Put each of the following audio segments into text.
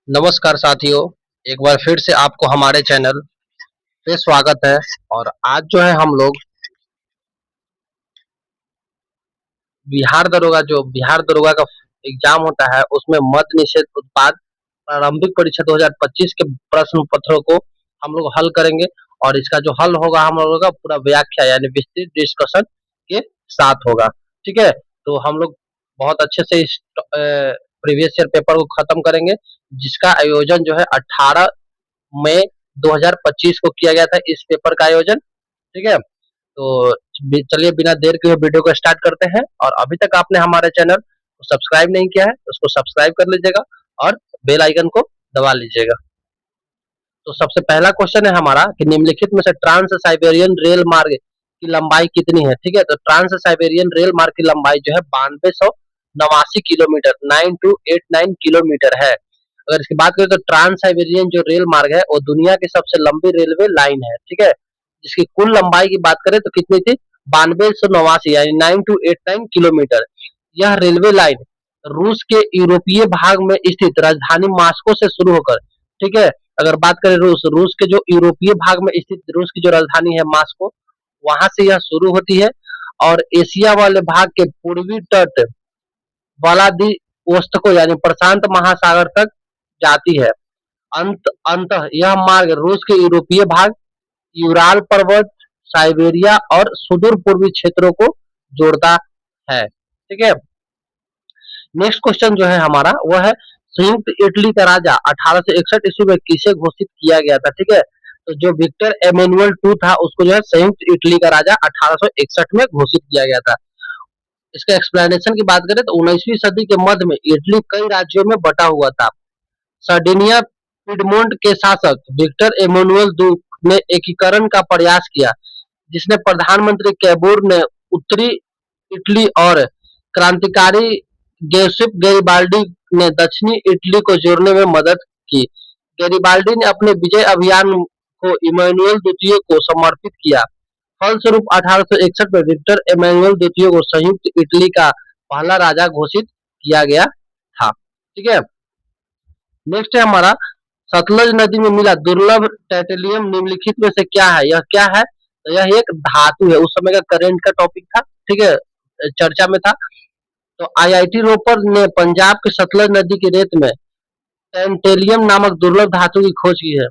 नमस्कार साथियों, एक बार फिर से आपको हमारे चैनल पे स्वागत है। और आज जो है हम लोग बिहार दरोगा का एग्जाम होता है, उसमें मद निषेध उत्पाद प्रारंभिक परीक्षा 2025 के प्रश्न पत्रों को हम लोग हल करेंगे। और इसका जो हल होगा हम लोगों का पूरा व्याख्या यानी विस्तृत डिस्कशन के साथ होगा। ठीक है, तो हम लोग बहुत अच्छे से इस प्रीवियस ईयर पेपर को खत्म करेंगे, जिसका आयोजन जो है 18 मई 2025 को किया गया था इस पेपर का आयोजन। ठीक है, तो चलिए बिना देर के वीडियो को स्टार्ट करते हैं। और अभी तक आपने हमारे चैनल को सब्सक्राइब नहीं किया है, उसको सब्सक्राइब कर लीजिएगा और बेल आइकन को दबा लीजिएगा। तो सबसे पहला क्वेश्चन है हमारा कि निम्नलिखित में से ट्रांस साइबेरियन रेल मार्ग की लंबाई कितनी है। ठीक है, तो ट्रांस साइबेरियन रेल मार्ग की लंबाई जो है 9289 किलोमीटर 9289 किलोमीटर है। अगर इसकी बात करें तो ट्रांस साइबेरियन जो रेल मार्ग है वो दुनिया की सबसे लंबी रेलवे लाइन है। ठीक है, जिसकी कुल लंबाई की बात करें तो कितनी थी, 9289 यानी 9289 किलोमीटर। यह रेलवे लाइन रूस के यूरोपीय भाग में स्थित राजधानी मास्को से शुरू होकर, ठीक है, अगर बात करें रूस के जो यूरोपीय भाग में स्थित रूस की जो राजधानी है मास्को, वहां से यह शुरू होती है और एशिया वाले भाग के पूर्वी तट व्लादिवोस्तोक यानी प्रशांत महासागर तक जाती है। अंत यह मार्ग रूस के यूरोपीय भाग, यूराल पर्वत, साइबेरिया और सुदूर पूर्वी क्षेत्रों को जोड़ता है। ठीक है, नेक्स्ट क्वेश्चन जो है हमारा वह है संयुक्त इटली का राजा 1861 ईस्वी में किसे घोषित किया गया था। ठीक है, तो जो विक्टर एमेनुअल टू था उसको जो है संयुक्त इटली का राजा 1861 में घोषित किया गया था। इसका एक्सप्लेनेशन की बात करें तो 19वीं सदी के मध्य में इटली कई राज्यों में बटा हुआ था। सर्डिनिया पिडमोंट के शासक विक्टर एमेनुअल दू ने एकीकरण का प्रयास किया, जिसने प्रधानमंत्री कैबूर ने उत्तरी इटली और क्रांतिकारी गेसिप गैरिबाल्डी ने दक्षिणी इटली को जोड़ने में मदद की। गैरिबाल्डी ने अपने विजय अभियान को इमैनुअल द्वितीय को समर्पित किया। फलस्वरूप 1861 में विक्टर इमैनुअल द्वितीय को संयुक्त इटली का पहला राजा घोषित किया गया था। ठीक है, नेक्स्ट है हमारा सतलज नदी में मिला दुर्लभ टाइटेनियम निम्नलिखित में से क्या है। यह क्या है, तो यह एक धातु है, उस समय का करंट का टॉपिक था। ठीक है, चर्चा में था। तो आईआईटी रोपर ने पंजाब के सतलज नदी की रेत में टेंटेलियम नामक दुर्लभ धातु की खोज की है।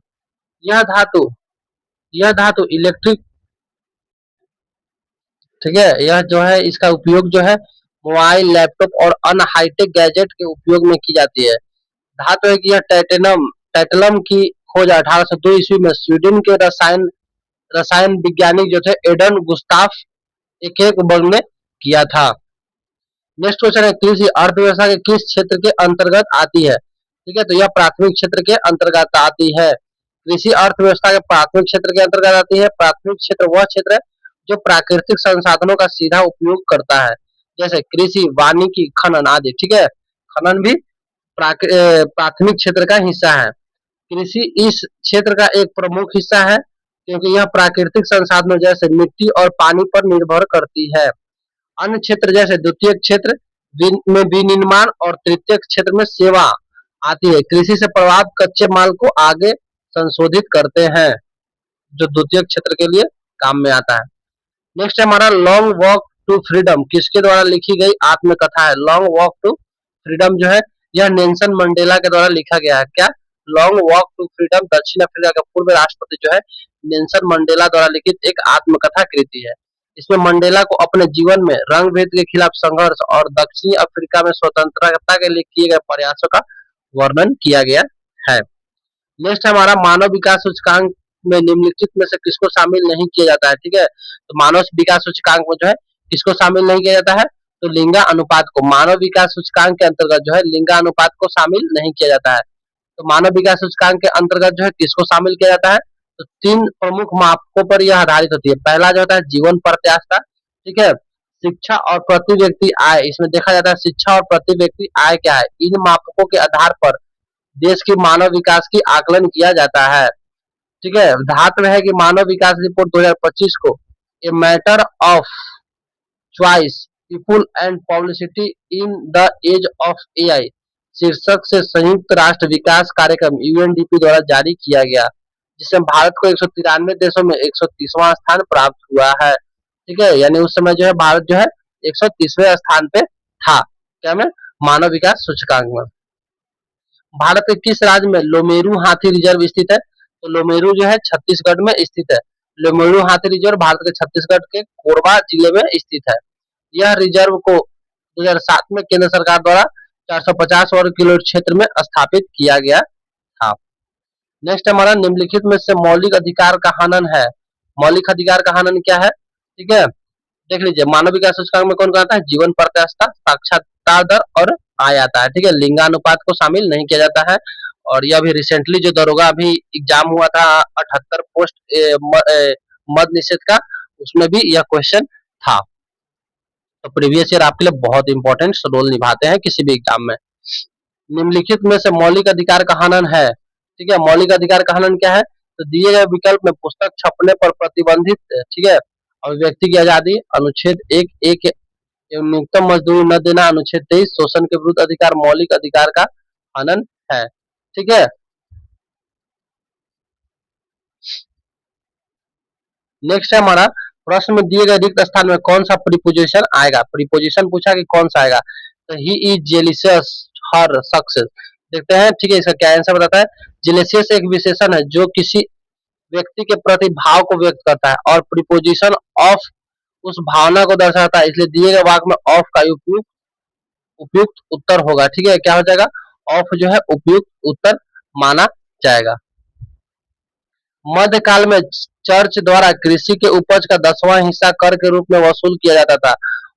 यह धातु यह धातु इलेक्ट्रिक, ठीक है, यह जो है इसका उपयोग जो है मोबाइल, लैपटॉप और अन्य हाईटेक गैजेट के उपयोग में की जाती है। धातु है कि यह टाइटेलम की खोज 1802 ईस्वी में स्वीडन के रसायन वैज्ञानिक जो थे एडन गुस्ताफ एकेकबर्ग ने किया था। नेक्स्ट क्वेश्चन है कृषि अर्थव्यवस्था के किस क्षेत्र के अंतर्गत आती है। ठीक है, तो यह प्राथमिक क्षेत्र के अंतर्गत आती है। कृषि अर्थव्यवस्था के प्राथमिक क्षेत्र के अंतर्गत आती है। प्राथमिक क्षेत्र वह क्षेत्र है जो प्राकृतिक संसाधनों का सीधा उपयोग करता है, जैसे कृषि, वानिकी, खनन आदि। ठीक है, खनन भी प्राथमिक क्षेत्र का हिस्सा है। कृषि इस क्षेत्र का एक प्रमुख हिस्सा है क्योंकि यह प्राकृतिक संसाधनों जैसे मिट्टी और पानी पर निर्भर करती है। अन्य क्षेत्र जैसे द्वितीय क्षेत्र में विनिर्माण और तृतीय क्षेत्र में सेवा आती है। कृषि से प्रभावित कच्चे माल को आगे संशोधित करते हैं, जो द्वितीय क्षेत्र के लिए काम में आता है। नेक्स्ट हमारा लॉन्ग वॉक टू फ्रीडम किसके द्वारा लिखी गई आत्मकथा है। लॉन्ग वॉक टू फ्रीडम जो है यह नेल्सन मंडेला के द्वारा लिखा गया है। क्या, लॉन्ग वॉक टू फ्रीडम दक्षिण अफ्रीका के पूर्व राष्ट्रपति जो है नेल्सन मंडेला द्वारा लिखित एक आत्मकथा कृति है। इसमें मंडेला को अपने जीवन में रंग भेद के खिलाफ संघर्ष और दक्षिणी अफ्रीका में स्वतंत्रता के लिए किए गए प्रयासों का वर्णन किया गया है। नेक्स्ट हमारा मानव विकास सूचकांक में निम्नलिखित में से किसको शामिल नहीं किया जाता है। ठीक है, तो मानव विकास सूचकांक में जो है किसको शामिल नहीं किया जाता है, तो लिंगा अनुपात को मानव विकास सूचकांक के अंतर्गत जो है लिंगा अनुपात को शामिल नहीं किया जाता है। तो मानव विकास सूचकांक के अंतर्गत जो है किसको शामिल किया जाता है, तो तीन प्रमुख मापकों पर यह आधारित होती है। पहला जो होता है जीवन प्रत्याशा, ठीक है, शिक्षा और प्रति व्यक्ति आय। इसमें देखा जाता है शिक्षा और प्रति व्यक्ति आय क्या है। इन मापकों के आधार पर देश की मानव विकास की आकलन किया जाता है। ठीक है, धातु है कि मानव विकास रिपोर्ट 2025 को a matter of choice people and publicity in the age of AI शीर्षक से संयुक्त राष्ट्र विकास कार्यक्रम यूएनडीपी द्वारा जारी किया गया, जिसमें भारत को 193 देशों में 130वां स्थान प्राप्त हुआ है। ठीक है, यानी उस समय जो है भारत जो है 130वें स्थान पे था, क्या में, मानव विकास सूचकांक में। भारत के किस राज्य में लोमेरू हाथी रिजर्व स्थित है? तो लोमेरू जो है छत्तीसगढ़ में स्थित है। लोमेरू हाथी रिजर्व भारत के छत्तीसगढ़ के कोरबा जिले में स्थित है। यह रिजर्व को 2007 में केंद्र सरकार द्वारा 450 वर्ग किलोमीटर क्षेत्र में स्थापित किया गया था। नेक्स्ट हमारा निम्नलिखित में से मौलिक अधिकार का हनन है। मौलिक अधिकार का हनन क्या है? ठीक है, देख लीजिए, मानव विकास सूचकांक में कौन कौन आता है? जीवन प्रत्याशा, साक्षरता दर और आय आता है। ठीक है, लिंगानुपात को शामिल नहीं किया जाता है। और यह भी रिसेंटली जो दरोगा अभी एग्जाम हुआ था 78 पोस्ट मद निषेध का, उसमें भी यह क्वेश्चन था। तो प्रीवियस ईयर आपके लिए बहुत इंपॉर्टेंट रोल निभाते हैं किसी भी एग्जाम में। निम्नलिखित में से मौलिक अधिकार का हनन है। ठीक है, मौलिक अधिकार का हनन क्या है? तो दिए गए विकल्प में पुस्तक छपने पर प्रतिबंधित, ठीक है, अभिव्यक्ति की आजादी, अनुच्छेद 1(1) एवं न्यूनतम मजदूरी न देना, अनुच्छेद 23 शोषण के विरुद्ध अधिकार मौलिक अधिकार का हनन है। ठीक है, नेक्स्ट है हमारा प्रश्न में दिए गए रिक्त स्थान में कौन सा प्रीपोजिशन आएगा? प्रीपोजिशन पूछा कि कौन सा आएगा, तो ही इज जेलिशियस हर सक्सेस। देखते हैं, ठीक है, इसका क्या आंसर बताता है। जेलिशियस एक विशेषण है जो किसी व्यक्ति के प्रति भाव को व्यक्त करता है और प्रीपोजिशन ऑफ उस भावना को दर्शाता है, इसलिए दिए गए वाक्य में ऑफ का उपयुक्त उपयुक्त उत्तर होगा। ठीक है, क्या हो जाएगा? ऑफ जो है उपयुक्त उत्तर माना जाएगा। मध्यकाल में चर्च द्वारा कृषि के उपज का 10वां हिस्सा कर के रूप में वसूल किया जाता था,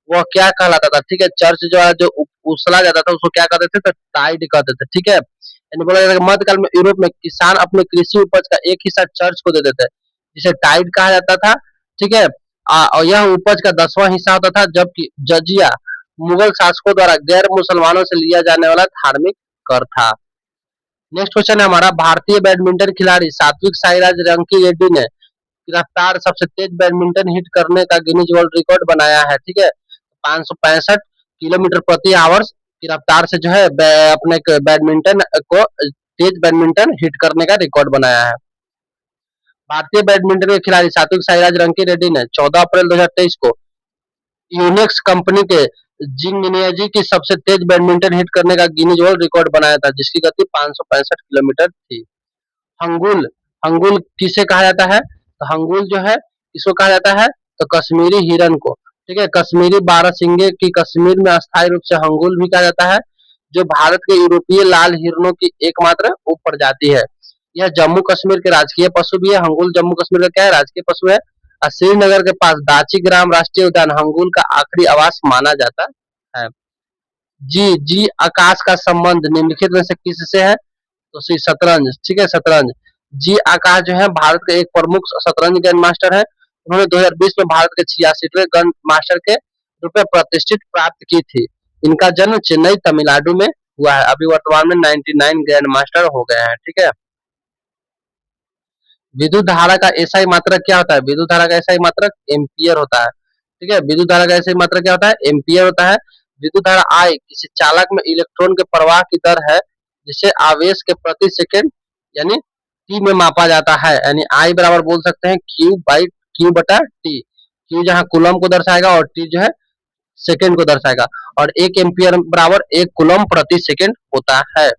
वह क्या कहलाता था? ठीक है, चर्च जो है जो उछला जाता था उसको क्या कहते थे? तो टाइड कहते थे। ठीक है, यानी बोला जाता है कि मध्यकाल में यूरोप में किसान अपने कृषि उपज का एक हिस्सा चर्च को दे देते, जिसे टाइड कहा जाता था। ठीक है, और यह उपज का 10वां हिस्सा होता था, जबकि जजिया मुगल शासकों द्वारा गैर मुसलमानों से लिया जाने वाला धार्मिक कर था। नेक्स्ट क्वेश्चन है हमारा, भारतीय बैडमिंटन खिलाड़ी सात्विक साईराज रंकी रेड्डी ने गिरफ्तार सबसे तेज बैडमिंटन हिट करने का गिनीज वर्ल्ड रिकॉर्ड बनाया है। ठीक है, 565 किलोमीटर प्रति आवर्स की रफ्तार से जो है अपने बैडमिंटन को तेज बैडमिंटन हिट करने का रिकॉर्ड बनाया है। भारतीय बैडमिंटन के खिलाड़ी सात्विक साईराज रंकी रेड्डी ने 14 अप्रैल 2023 को यूनिक्स कंपनी के जिंगनियाजी की सबसे तेज बैडमिंटन हिट करने का गिनीज वर्ल्ड रिकॉर्ड बनाया था, जिसकी गति 565 किलोमीटर थी। हंगुल, हंगुल किसे कहा जाता है? तो हंगुल जो है किसको कहा जाता है? तो कश्मीरी हिरन को। ठीक है, कश्मीरी बारहसिंगे की कश्मीर में अस्थायी रूप से हंगुल भी कहा जाता है, जो भारत के यूरोपीय लाल हिरणों की एकमात्र उप प्रजाति है। यह जम्मू कश्मीर के राजकीय पशु भी है। हंगुल जम्मू कश्मीर का क्या है? राजकीय पशु है। और श्रीनगर के पास दाची ग्राम राष्ट्रीय उद्यान हंगुल का आखिरी आवास माना जाता है। जी जी आकाश का संबंध निम्नलिखित में से किससे है? तो श्री शतरंज। ठीक है, शतरंज। जी आकाश जो है भारत के एक प्रमुख शतरंज ग्रैंड मास्टर है। उन्होंने 2020 में भारत के 86वें ग्रैंड मास्टर के रूप में प्रतिष्ठित प्राप्त की थी। इनका जन्म चेन्नई तमिलनाडु में हुआ है। अभी वर्तमान में 99 ग्रैंड मास्टर हो गए हैं। ठीक है, विद्युत धारा का एसआई मात्रक क्या होता है? विद्युत धारा का एसआई मात्रक एम्पियर होता है। ठीक है, विद्युत धारा का एसआई मात्रक क्या होता है? एम्पियर होता है। विद्युत धारा आई किसी चालक में इलेक्ट्रॉन के प्रवाह की दर है, जिसे आवेश के प्रति सेकंड यानी टी में मापा जाता है। यानी आई बराबर बोल सकते हैं क्यू बटा टी। क्यू जहाँ कूलम को दर्शाएगा और टी जो है सेकंड को दर्शाएगा। और 1 एम्पियर बराबर 1 कूलम प्रति सेकंड होता है।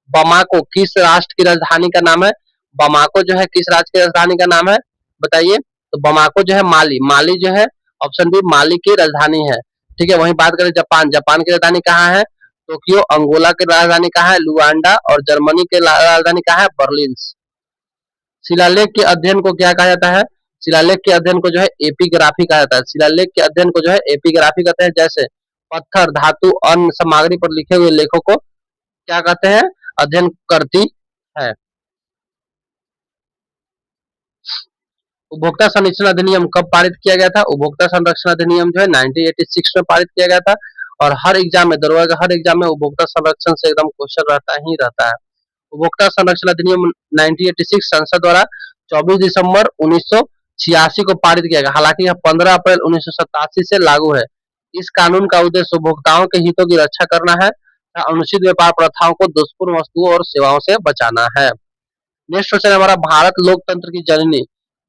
बमाको किस राष्ट्र की राजधानी का नाम है? बमाको जो है किस राज्य की राजधानी का नाम है? बताइए। तो बमाको जो है माली, माली जो है ऑप्शन बी माली की राजधानी है। ठीक है, वहीं बात करें जापान, जापान की राजधानी कहाँ है? टोक्यो। अंगोला की राजधानी कहाँ है? लुआंडा। और जर्मनी की राजधानी कहाँ है? बर्लिन। शिलालेख के अध्ययन को क्या कहा जाता है? शिलालेख के अध्ययन को जो है एपिग्राफी कहा जाता है। शिलालेख के अध्ययन को जो है एपिग्राफी कहते हैं। जैसे पत्थर, धातु, अन्य सामग्री पर लिखे हुए लेखों को क्या कहते हैं? अध्ययन करती है। उपभोक्ता संरक्षण अधिनियम कब पारित किया गया था? उपभोक्ता संरक्षण अधिनियम जो है 1986 में पारित किया गया था। और हर एग्जाम में, दरोगा का हर एग्जाम में उपभोक्ता संरक्षण से एकदम क्वेश्चन रहता ही रहता है। उपभोक्ता संरक्षण अधिनियम 1986 संसद द्वारा 24 दिसंबर 1986 को पारित किया गया। हालांकि यह 15 अप्रैल 1987 से लागू है। इस कानून का उद्देश्य उपभोक्ताओं के हितों की रक्षा करना है अनुचित व्यापार प्रथाओं को दुष्पूर्ण वस्तुओं और सेवाओं से बचाना है। नेक्स्ट क्वेश्चन हमारा भारत लोकतंत्र की जननी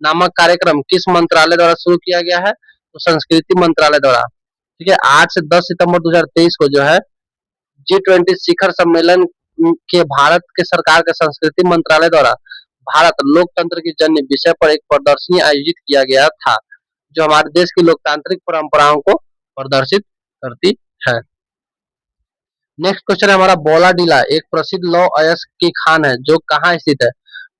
नामक कार्यक्रम किस मंत्रालय द्वारा शुरू किया गया है? तो संस्कृति मंत्रालय द्वारा। ठीक है, 8 से 10 सितंबर 2023 को जो है G20 शिखर सम्मेलन के भारत के सरकार के संस्कृति मंत्रालय द्वारा भारत लोकतंत्र की जननी विषय पर एक प्रदर्शनी आयोजित किया गया था, जो हमारे देश की लोकतांत्रिक परंपराओं को प्रदर्शित करती है। नेक्स्ट क्वेश्चन है हमारा बौलाडीला एक प्रसिद्ध लौह अयस्क की खान है जो कहाँ स्थित है?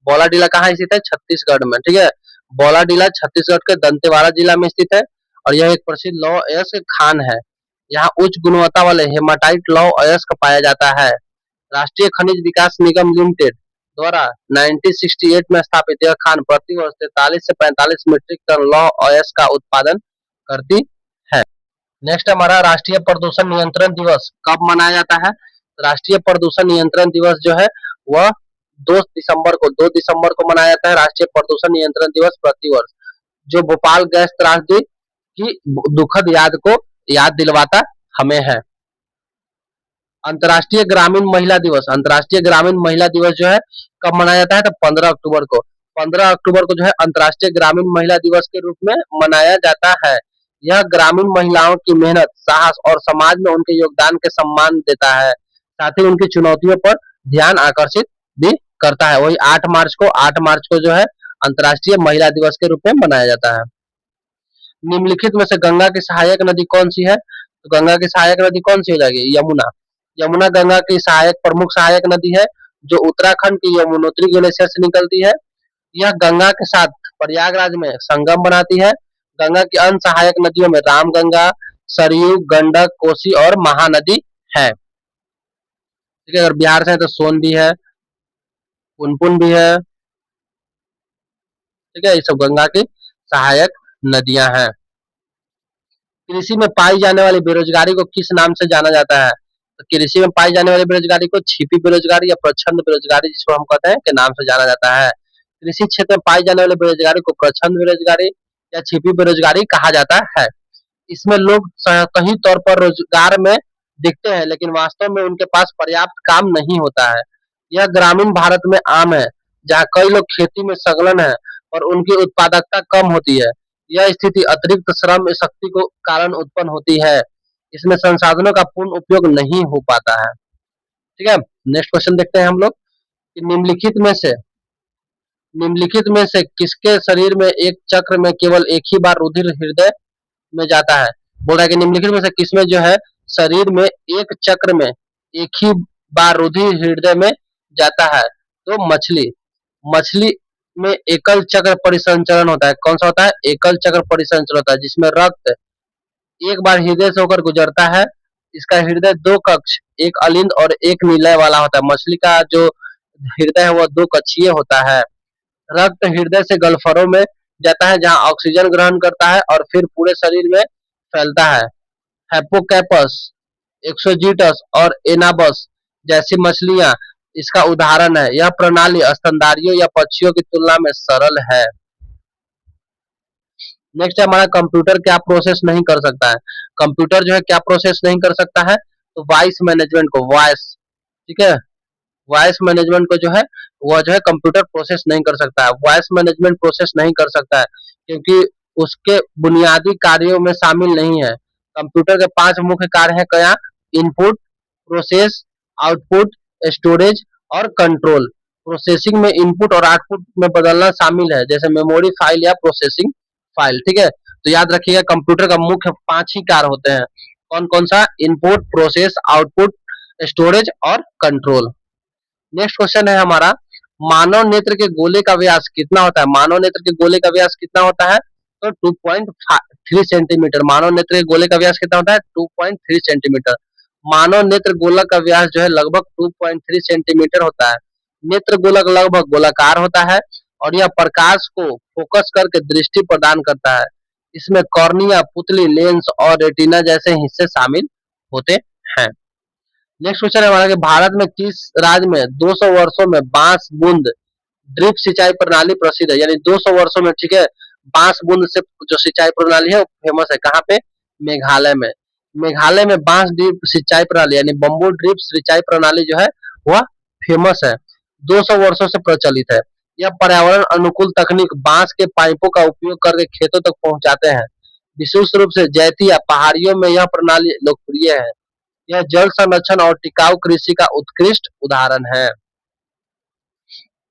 बौलाडीला कहाँ स्थित है? छत्तीसगढ़ में। ठीक है, बौलाडीला छत्तीसगढ़ के दंतेवाड़ा जिला में स्थित है और यह एक प्रसिद्ध लौह अयस्क खान है। यहाँ उच्च गुणवत्ता वाले हेमाटाइट लौह अयस्क पाया जाता है। राष्ट्रीय खनिज विकास निगम लिमिटेड द्वारा 1968 में स्थापित यह खान प्रतिवर्ष 43 से 45 मीट्रिक टन लौह अयस्क का उत्पादन करती है। नेक्स्ट हमारा राष्ट्रीय प्रदूषण नियंत्रण दिवस कब मनाया जाता है? राष्ट्रीय प्रदूषण नियंत्रण दिवस जो है वह 2 दिसंबर को मनाया जाता है। राष्ट्रीय प्रदूषण नियंत्रण दिवस प्रतिवर्ष, जो भोपाल गैस त्रासदी की दुखद याद को याद दिलवाता हमें है। अंतर्राष्ट्रीय ग्रामीण महिला दिवस, अंतर्राष्ट्रीय ग्रामीण महिला दिवस जो है कब मनाया जाता है? तो 15 अक्टूबर को। 15 अक्टूबर को जो है अंतर्राष्ट्रीय ग्रामीण महिला दिवस के रूप में मनाया जाता है। यह ग्रामीण महिलाओं की मेहनत, साहस और समाज में उनके योगदान के सम्मान देता है, साथ ही उनकी चुनौतियों पर ध्यान आकर्षित भी करता है। वही 8 मार्च को जो है अंतर्राष्ट्रीय महिला दिवस के रूप में मनाया जाता है। निम्नलिखित में से गंगा की सहायक नदी कौन सी है? तो गंगा की सहायक नदी कौन सी हो जाएगी? यमुना। यमुना गंगा की प्रमुख सहायक नदी है जो उत्तराखंड की यमुनोत्री ग्लेशियर से निकलती है। यह गंगा के साथ प्रयागराज में संगम बनाती है। गंगा की अन्य सहायक नदियों में रामगंगा, सरयू, गंडक, कोसी और महानदी है। ठीक है, अगर बिहार से है तो सोन भी है, पुनपुन भी है। ठीक है, ये सब गंगा की सहायक नदियां हैं। कृषि में पाई जाने वाली बेरोजगारी को किस नाम से जाना जाता है? तो कृषि में पाई जाने वाली बेरोजगारी को छिपी बेरोजगारी या प्रच्छन्न बेरोजगारी जिसको हम कहते हैं के नाम से जाना जाता है। कृषि क्षेत्र में पाई जाने वाली बेरोजगारी को प्रच्छन्न बेरोजगारी या छिपी बेरोजगारी कहा जाता है। इसमें लोग सही तौर पर रोजगार में दिखते हैं लेकिन वास्तव में उनके पास पर्याप्त काम नहीं होता है। यह ग्रामीण भारत में आम है, जहाँ कई लोग खेती में संलग्न है और उनकी उत्पादकता कम होती है। यह स्थिति अतिरिक्त श्रम शक्ति को कारण उत्पन्न होती है। इसमें संसाधनों का पूर्ण उपयोग नहीं हो पाता है। ठीक है, नेक्स्ट क्वेश्चन देखते हैं हम लोग कि निम्नलिखित में से किसके शरीर में एक चक्र में केवल एक ही बार रुधिर हृदय में जाता है? बोल रहा है कि निम्नलिखित में से किसमें जो है शरीर में एक चक्र में एक ही बार रुधिर हृदय में जाता है? तो मछली में एकल चक्र परिसंचरण होता है। कौन सा होता है? एकल चक्र परिसंचरण होता है, जिसमें रक्त एक बार हृदय से होकर गुजरता है। इसका हृदय 2 कक्ष, एक अलिंद और एक निलय वाला होता है। मछली का जो हृदय है वह 2 कक्षीय होता है। रक्त हृदय से गलफड़ों में जाता है जहां ऑक्सीजन ग्रहण करता है और फिर पूरे शरीर में फैलता है। हिप्पोकैम्पस, एक्सोजीटस और एनाबस जैसी मछलियां इसका उदाहरण है। यह प्रणाली स्तनधारियों या पक्षियों की तुलना में सरल है। नेक्स्ट है हमारा कंप्यूटर क्या प्रोसेस नहीं कर सकता है? कंप्यूटर जो है क्या प्रोसेस नहीं कर सकता है? तो वॉइस मैनेजमेंट को, वॉइस, ठीक है, वॉइस मैनेजमेंट को जो है वह जो है कंप्यूटर प्रोसेस नहीं कर सकता है। वॉइस मैनेजमेंट प्रोसेस नहीं कर सकता है क्योंकि उसके बुनियादी कार्यों में शामिल नहीं है। कंप्यूटर के 5 मुख्य कार्य हैं क्या? इनपुट, प्रोसेस, आउटपुट, स्टोरेज और कंट्रोल। प्रोसेसिंग में इनपुट और आउटपुट में बदलना शामिल है, जैसे मेमोरी फाइल या प्रोसेसिंग फाइल। ठीक है, तो याद रखिएगा कंप्यूटर का मुख्य 5 ही कार्य होते हैं। कौन कौन सा? इनपुट, प्रोसेस, आउटपुट, स्टोरेज और कंट्रोल। नेक्स्ट क्वेश्चन है हमारा मानव नेत्र के गोले का व्यास कितना होता है? मानव नेत्र के गोले का व्यास कितना होता है? तो 2.3 सेंटीमीटर। मानव नेत्र के गोले का व्यास कितना होता है? 2.3 सेंटीमीटर। मानव नेत्र गोलक का व्यास जो है लगभग 2.3 सेंटीमीटर होता है। नेत्र गोलक लगभग गोलाकार होता है और यह प्रकाश को फोकस करके दृष्टि प्रदान करता है। इसमें कॉर्निया, पुतली, लेंस और रेटिना जैसे हिस्से शामिल होते हैं। नेक्स्ट क्वेश्चन है हमारा कि भारत में किस राज्य में 200 वर्षों में बांस बूंद ड्रिप सिंचाई प्रणाली प्रसिद्ध है? यानी 200 वर्षों में, ठीक है, बांस बूंद से जो सिंचाई प्रणाली है वो फेमस है। कहाँ पे? मेघालय में। मेघालय में बांस ड्रिप सिंचाई प्रणाली यानी बम्बू ड्रिप सिंचाई प्रणाली जो है वह फेमस है, 200 वर्षों से प्रचलित है। यह पर्यावरण अनुकूल तकनीक बांस के पाइपों का उपयोग करके खेतों तक पहुंचाते हैं। विशेष रूप से जैती या पहाड़ियों में यह प्रणाली लोकप्रिय है। यह जल संरक्षण और टिकाऊ कृषि का उत्कृष्ट उदाहरण है।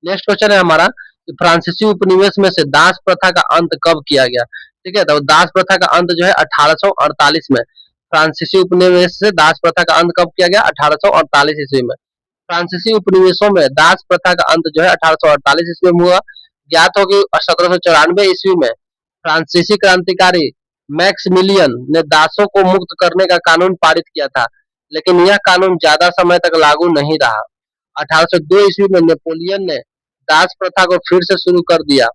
नेक्स्ट क्वेश्चन है हमारा कि फ्रांसीसी उपनिवेश में से दास प्रथा का अंत कब किया गया? ठीक है, तो दास प्रथा का अंत जो है 1848 में। फ्रांसीसी उपनिवेश से दास प्रथा का अंत कब किया गया? 1848 ईस्वी में। फ्रांसीसी उपनिवेशों में दास प्रथा का अंत जो है 1848 ईस्वी में हुआ। ज्ञात हो कि 1794 ईस्वी में फ्रांसीसी क्रांतिकारी मैक्सिमिलियन ने दासों को मुक्त करने का कानून पारित किया था, लेकिन यह कानून ज्यादा समय तक लागू नहीं रहा। 1802 ईस्वी में नेपोलियन ने दास प्रथा को फिर से शुरू कर दिया।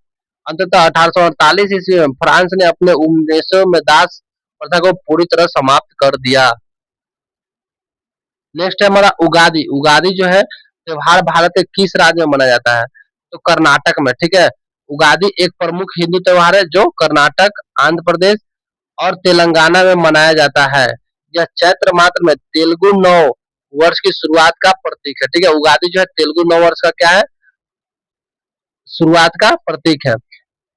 अंततः 1848 ईस्वी में फ्रांस ने अपने उपनिवेशों में दास प्रथा को पूरी तरह समाप्त कर दिया। नेक्स्ट है हमारा उगादि। उगादि जो है त्योहार भारत के किस राज्य में मनाया जाता है? तो कर्नाटक में। ठीक है, उगादि एक प्रमुख हिंदू त्योहार है जो कर्नाटक, आंध्र प्रदेश और तेलंगाना में मनाया जाता है। यह चैत्र मास में तेलुगु नव वर्ष की शुरुआत का प्रतीक है। ठीक है, उगादि जो है तेलुगु नव वर्ष का क्या है? शुरुआत का प्रतीक है।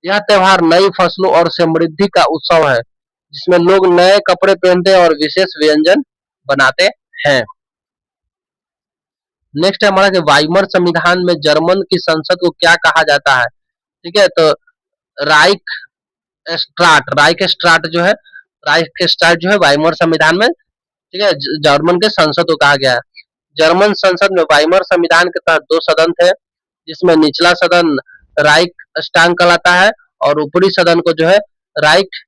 यह त्योहार नई फसलों और समृद्धि का उत्सव है, जिसमें लोग नए कपड़े पहनते हैं और विशेष व्यंजन बनाते हैं। नेक्स्ट है हमारा कि वाइमर संविधान में जर्मन की संसद को क्या कहा जाता है? ठीक है, तो राइक राइक स्ट्राट जो है, राइक स्ट्राट जो है वाइमर संविधान में, ठीक है, जर्मन के संसद को कहा गया है। जर्मन संसद में वाइमर संविधान के तहत दो सदन थे, जिसमें निचला सदन राइक स्टांग कहलाता है और ऊपरी सदन को जो है राइक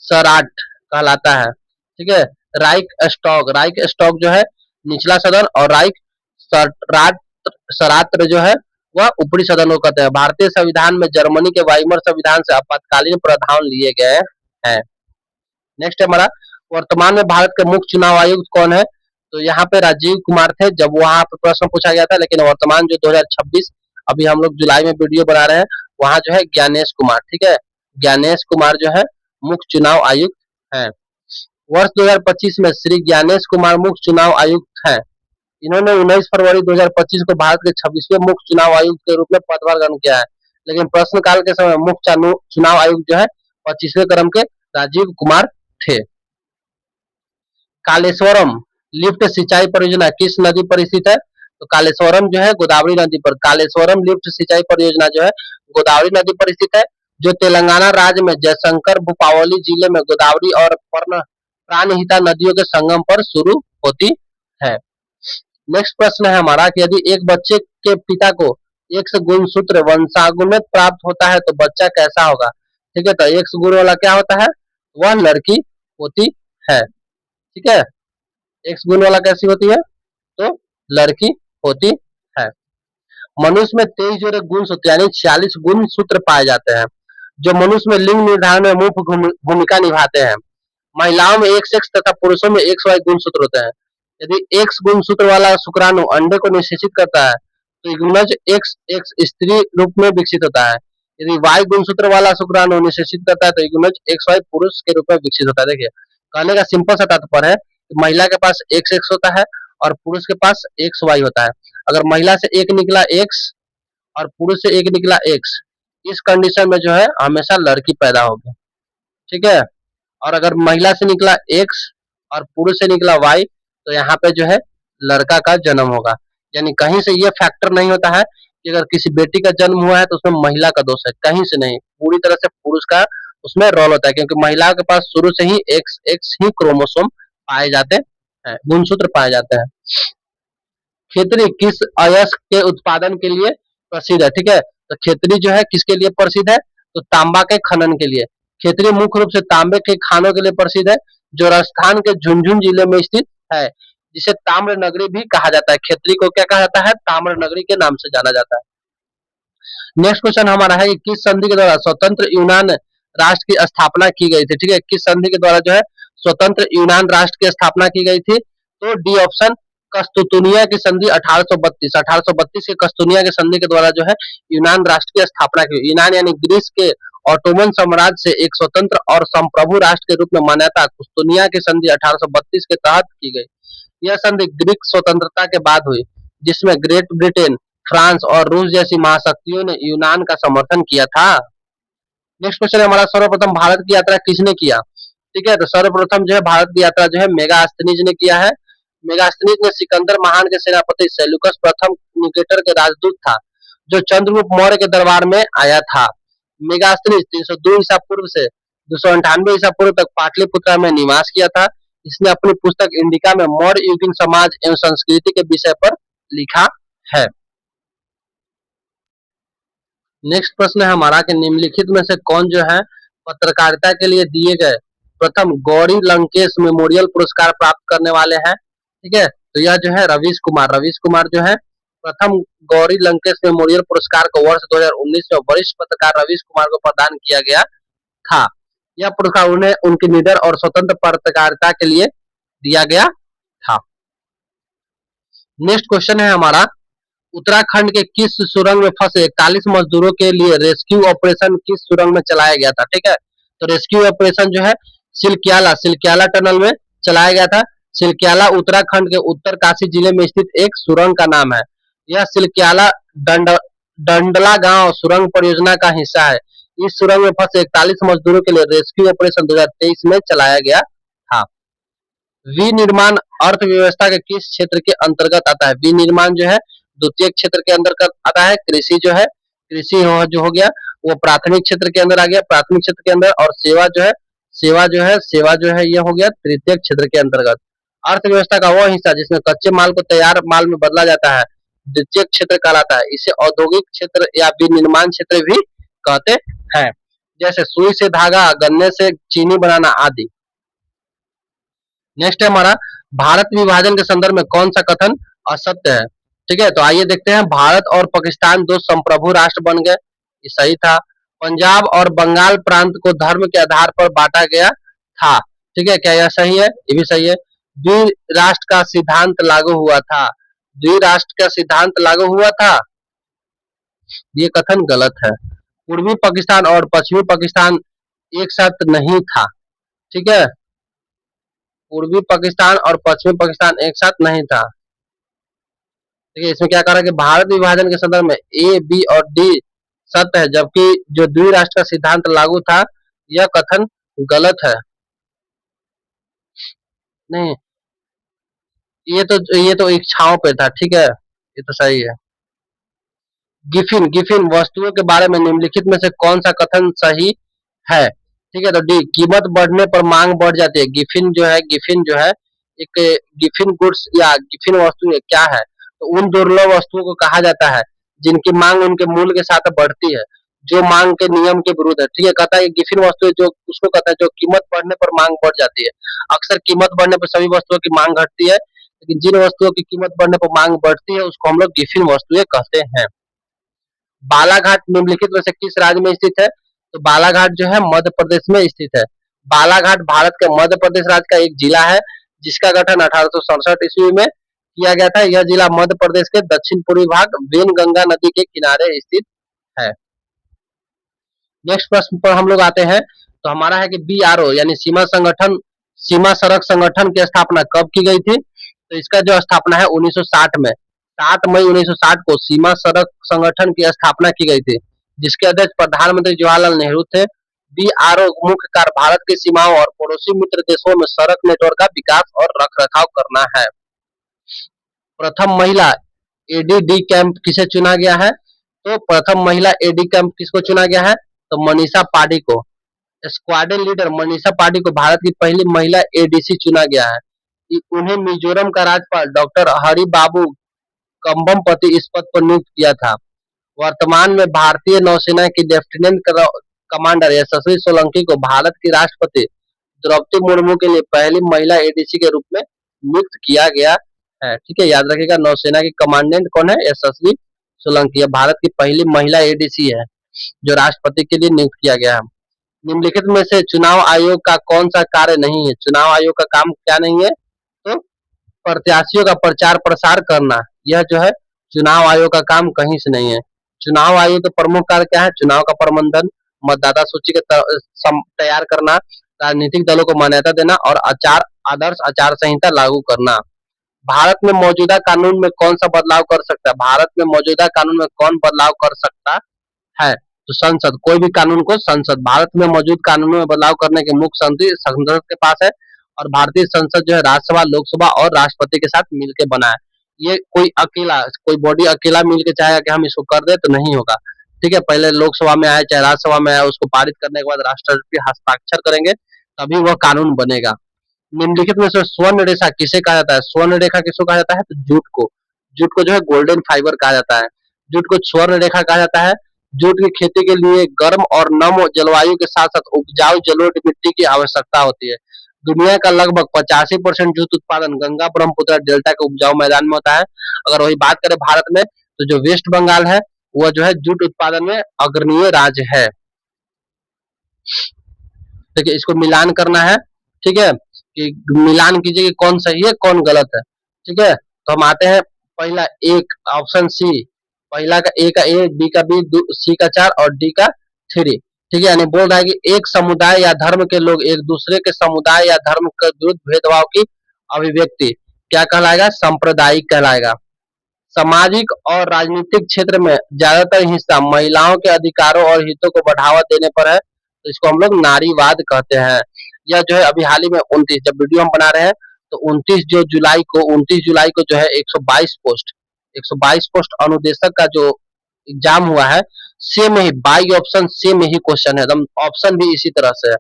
सराट कहलाता है। ठीक है, राइक स्टॉक जो है निचला सदन और राइक सराट सरात्र जो है वह ऊपरी सदन को कहते हैं। भारतीय संविधान में जर्मनी के वाइमर संविधान से आपातकालीन प्रावधान लिए गए हैं। नेक्स्ट है हमारा वर्तमान में भारत के मुख्य चुनाव आयुक्त कौन है? तो यहाँ पे राजीव कुमार थे जब वहां पे प्रश्न पूछा गया था, लेकिन वर्तमान जो 2026 अभी हम लोग जुलाई में वीडियो बना रहे हैं, वहां जो है ज्ञानेश कुमार। ठीक है, ज्ञानेश कुमार जो है मुख्य चुनाव आयुक्त है। वर्ष 2025 में श्री ज्ञानेश कुमार मुख्य चुनाव आयुक्त है। इन्होंने 19 फरवरी 2025 को भारत के 26वें मुख्य चुनाव आयुक्त के रूप में पदभार ग्रहण किया है, लेकिन प्रश्नकाल के समय मुख्य चुनाव आयुक्त जो है 25वें क्रम के राजीव कुमार थे। कालेश्वरम लिफ्ट सिंचाई परियोजना किस नदी पर स्थित है? तो कालेश्वरम जो है गोदावरी नदी पर। कालेश्वरम लिफ्ट सिंचाई परियोजना जो है गोदावरी नदी पर स्थित है, जो तेलंगाना राज्य में जयशंकर भूपावली जिले में गोदावरी और प्राणहिता नदियों के संगम पर शुरू होती है। नेक्स्ट प्रश्न है हमारा कि यदि एक बच्चे के पिता को एक्स गुणसूत्र वंशानुगत प्राप्त होता है तो बच्चा कैसा होगा? ठीक है, तो एक्स गुण वाला क्या होता है? वह लड़की होती है। ठीक है, एक्स गुण वाला कैसी होती है? तो लड़की होती है। मनुष्य में 23 जोड़े गुण सूत्र यानी 46 गुण सूत्र पाए जाते हैं, जो मनुष्य में लिंग निर्धारण में मुख्य भूमिका निभाते हैं। महिलाओं में एक्स एक्स तथा पुरुषों में एक्स वाई गुण सूत्र होते हैं। यदि एक्स गुण सूत्र वाला शुक्राणु अंडे को निषेचित करता है तो युग्मज एक्स एक्स स्त्री रूप में विकसित होता है। यदि वाई गुण सूत्र वाला शुक्राणु निषेचित करता है तो युग्मज एक्स वाई पुरुष के रूप में विकसित होता है। देखिए, कहने का सिंपल सा तात्पर्य है कि महिला के पास एक्स एक्स होता है और पुरुष के पास एक्स वाई होता है। अगर महिला से एक निकला एक्स और पुरुष से एक निकला एक्स, इस कंडीशन में जो है हमेशा लड़की पैदा होगी। ठीक है, और अगर महिला से निकला एक्स और पुरुष से निकला वाई, तो यहाँ पे जो है लड़का का जन्म होगा। यानी कहीं से ये फैक्टर नहीं होता है कि अगर किसी बेटी का जन्म हुआ है तो उसमें महिला का दोष है, कहीं से नहीं, पूरी तरह से पुरुष का उसमें रोल होता है, क्योंकि महिला के पास शुरू से ही एक्स एक्स ही क्रोमोसोम पाए जाते हैं, गुणसूत्र पाए जाते हैं। खेतरी किस अयस्क के उत्पादन के लिए प्रसिद्ध है? ठीक है, तो खेतरी जो है किसके लिए प्रसिद्ध है? तो तांबा के खनन के लिए। खेतरी मुख्य रूप से तांबे के खानों के लिए प्रसिद्ध है, जो राजस्थान के झुंझुनू जिले में स्थित है, जिसे ताम्र नगरी भी कहा जाता है। खेतरी को क्या कहा जाता है? ताम्र नगरी के नाम से जाना जाता है। नेक्स्ट क्वेश्चन हमारा है कि किस संधि के द्वारा स्वतंत्र यूनान राष्ट्र की स्थापना की गई थी? ठीक है, किस संधि के द्वारा जो है स्वतंत्र यूनान राष्ट्र की स्थापना की गई थी? तो डी ऑप्शन कस्तुतुनिया की संधि 1832 के कस्तुनिया की संधि के द्वारा जो है यूनान राष्ट्र की स्थापना की। यूनान यानी ग्रीस के ऑटोमन साम्राज्य से एक स्वतंत्र और संप्रभु राष्ट्र के रूप में मान्यता कुस्तुनिया की संधि 1832 के तहत की गई। यह संधि ग्रीक स्वतंत्रता के बाद हुई, जिसमें ग्रेट ब्रिटेन, फ्रांस और रूस जैसी महाशक्तियों ने यूनान का समर्थन किया था। नेक्स्ट क्वेश्चन है हमारा, सर्वप्रथम भारत की यात्रा किसने किया? ठीक है, तो सर्वप्रथम जो है भारत की यात्रा जो है मेगास्थनीज ने किया है। मेगास्थनीज ने सिकंदर महान के सेनापति सेल्यूकस प्रथम निकेटर के राजदूत था, जो चंद्रगुप्त मौर्य के दरबार में आया था। मेगास्थनीज 302 ईसा पूर्व से 298 ईसा पूर्व तक पाटलिपुत्र में निवास किया था। इसने अपनी पुस्तक इंडिका में मौर्य युगीन समाज एवं संस्कृति के विषय पर लिखा है। नेक्स्ट प्रश्न है हमारा कि निम्नलिखित में से कौन जो है पत्रकारिता के लिए दिए गए प्रथम गौरी लंकेश मेमोरियल पुरस्कार प्राप्त करने वाले हैं? ठीक है, तो यह जो है रवीश कुमार जो है प्रथम गौरी लंकेश मेमोरियल पुरस्कार को वर्ष 2019 में वरिष्ठ पत्रकार रवीश कुमार को प्रदान किया गया था। यह पुरस्कार उन्हें उनकी निडर और स्वतंत्र पत्रकारिता के लिए दिया गया था। नेक्स्ट क्वेश्चन है हमारा, उत्तराखंड के किस सुरंग में फंसे 41 मजदूरों के लिए रेस्क्यू ऑपरेशन किस सुरंग में चलाया गया था? ठीक है, तो रेस्क्यू ऑपरेशन जो है सिलक्याला टनल में चलाया गया था। सिलक्याला उत्तराखंड के उत्तर काशी जिले में स्थित एक सुरंग का नाम है। यह सिलक्याला डंडला गांव सुरंग परियोजना का हिस्सा है। इस सुरंग में फंसे 41 मजदूरों के लिए रेस्क्यू ऑपरेशन 2023 में चलाया गया था। विनिर्माण अर्थव्यवस्था के किस क्षेत्र के अंतर्गत आता है? विनिर्माण जो है द्वितीय क्षेत्र के अंतर्गत आता है। कृषि जो है जो हो गया वो प्राथमिक क्षेत्र के अंदर आ गया, प्राथमिक क्षेत्र के अंदर। और सेवा जो है ये हो गया तृतीय क्षेत्र के अंतर्गत। अर्थव्यवस्था का वह हिस्सा जिसमें कच्चे माल को तैयार माल में बदला जाता है द्वितीय क्षेत्र कहलाता है। इसे औद्योगिक क्षेत्र या विनिर्माण क्षेत्र भी कहते हैं, जैसे सुई से धागा, गन्ने से चीनी बनाना आदि। नेक्स्ट है हमारा, भारत विभाजन के संदर्भ में कौन सा कथन असत्य है? ठीक है, तो आइए देखते हैं। भारत और पाकिस्तान दो संप्रभु राष्ट्र बन गए, ये सही था। पंजाब और बंगाल प्रांत को धर्म के आधार पर बांटा गया था। ठीक है, क्या यह सही है? ये भी सही है। द्विराष्ट्र का सिद्धांत लागू हुआ था। द्विराष्ट्र का सिद्धांत लागू हुआ था, ये कथन गलत है। पूर्वी पाकिस्तान और पश्चिमी पाकिस्तान एक साथ नहीं था। ठीक है, पूर्वी पाकिस्तान और पश्चिमी पाकिस्तान एक साथ नहीं था। ठीक है, इसमें क्या कह रहा है कि भारत विभाजन के संदर्भ में ए, बी और डी सत्य है, जबकि जो द्विराष्ट्र का सिद्धांत लागू था यह कथन गलत है। नहीं, ये तो इच्छाओं पे था। ठीक है, ये तो सही है। गिफिन वस्तुओं के बारे में निम्नलिखित में से कौन सा कथन सही है? ठीक है, तो डी, कीमत बढ़ने पर मांग बढ़ जाती है। गिफिन जो है एक गिफिन गुड्स या गिफिन वस्तु क्या है? तो उन दुर्लभ वस्तुओं को कहा जाता है जिनकी मांग उनके मूल्य के साथ बढ़ती है, जो मांग के नियम के विरुद्ध है। ठीक है, कहता है गिफिन वस्तु जो उसको कहता है जो कीमत बढ़ने पर मांग बढ़ जाती है। अक्सर कीमत बढ़ने पर सभी वस्तुओं की मांग घटती है, लेकिन जिन वस्तुओं की कीमत बढ़ने पर मांग बढ़ती है उसको हम लोग गिफिन वस्तुएं कहते हैं। बालाघाट निम्नलिखित में से किस राज्य में स्थित है? तो बालाघाट जो है मध्य प्रदेश में स्थित है। बालाघाट भारत के मध्य प्रदेश राज्य का एक जिला है, जिसका गठन 1867 ईस्वी में किया गया था। यह जिला मध्य प्रदेश के दक्षिण पूर्वी भाग वेनगंगा नदी के किनारे स्थित है। नेक्स्ट प्रश्न पर हम लोग आते हैं, तो हमारा है कि BRO यानी सीमा सड़क संगठन की स्थापना कब की गई थी? तो इसका जो स्थापना है 1960 में, 7 मई 1960 को सीमा सड़क संगठन की स्थापना की गई थी, जिसके अध्यक्ष प्रधानमंत्री जवाहरलाल नेहरू थे। BRO मुख्य कार्य भारत की सीमाओं और पड़ोसी मित्र देशों में सड़क नेटवर्क का विकास और रखरखाव करना है। प्रथम महिला AD कैंप किसे चुना गया है? तो प्रथम महिला AD कैंप किसको चुना गया है? तो मनीषा पांडे को। स्क्वाड्रन लीडर मनीषा पांडे को भारत की पहली महिला ADC चुना गया है। उन्हें मिजोरम का राज्यपाल डॉक्टर हरि बाबू कंबमपति इस पद पर नियुक्त किया था। वर्तमान में भारतीय नौसेना की लेफ्टिनेंट कमांडर यशस्वी सोलंकी को भारत की राष्ट्रपति द्रौपदी मुर्मू के लिए पहली महिला ADC के रूप में नियुक्त किया गया है। ठीक है, याद रखिएगा नौसेना की कमांडेंट कौन है? यशस्वी सोलंकी। यह भारत की पहली महिला ADC है जो राष्ट्रपति के लिए नियुक्त किया गया है। निम्नलिखित में से चुनाव आयोग का कौन सा कार्य नहीं है? चुनाव आयोग का काम क्या नहीं है? तो प्रत्याशियों का प्रचार प्रसार करना, यह जो है चुनाव आयोग का काम कहीं से नहीं है। चुनाव आयोग का प्रमुख कार्य क्या है? चुनाव का प्रबंधन, मतदाता सूची के तैयार करना, राजनीतिक दलों को मान्यता देना और आदर्श आचार संहिता लागू करना। भारत में मौजूदा कानून में कौन सा बदलाव कर सकता है? भारत में मौजूदा कानून में कौन बदलाव कर सकता है? तो संसद, कोई भी कानून को संसद, भारत में मौजूद कानूनों में बदलाव करने की मुख्य शक्ति संसद के पास है और भारतीय संसद जो है राज्यसभा, लोकसभा और राष्ट्रपति के साथ मिलकर बना है। ये कोई बॉडी अकेला मिलकर चाहेगा कि हम इसको कर दे तो नहीं होगा। ठीक है, पहले लोकसभा में आए चाहे राज्यसभा में आए, उसको पारित करने के बाद राष्ट्रपति हस्ताक्षर करेंगे तभी वह कानून बनेगा। निम्नलिखित में से स्वर्ण रेखा किसे कहा जाता है? स्वर्ण रेखा किसको कहा जाता है? तो जूट को जो है गोल्डन फाइबर कहा जाता है। जूट को स्वर्ण रेखा कहा जाता है। जूट की खेती के लिए गर्म और नम जलवायु के साथ साथ उपजाऊ जलोढ़ मिट्टी की आवश्यकता होती है। दुनिया का लगभग 85% जूट उत्पादन गंगा ब्रह्मपुत्र डेल्टा के उपजाऊ मैदान में होता है। अगर वही बात करें भारत में, तो जो वेस्ट बंगाल है वह जो है जूट उत्पादन में अग्रणीय राज्य है। ठीक है, इसको मिलान करना है। ठीक है, कि मिलान कीजिए कि कौन सही है कौन गलत है। ठीक है, तो हम आते हैं पहला एक ऑप्शन सी, पहला का ए का ए, बी का बी, सी का 4 और डी का 3। ठीक है, यानी बोल रहा है कि एक समुदाय या धर्म के लोग एक दूसरे के समुदाय या धर्म के विरुद्ध भेदभाव की अभिव्यक्ति क्या कहलाएगा? सांप्रदायिक कहलाएगा। सामाजिक और राजनीतिक क्षेत्र में ज्यादातर हिस्सा महिलाओं के अधिकारों और हितों को बढ़ावा देने पर है, तो इसको हम लोग नारीवाद कहते हैं। यह जो है अभी हाल ही में 29, जब वीडियो हम बना रहे हैं तो 29 जुलाई को जो है 122 पोस्ट अनुदेशक का जो एग्जाम हुआ है, same he by option same he question है, एकदम ऑप्शन भी इसी तरह से है।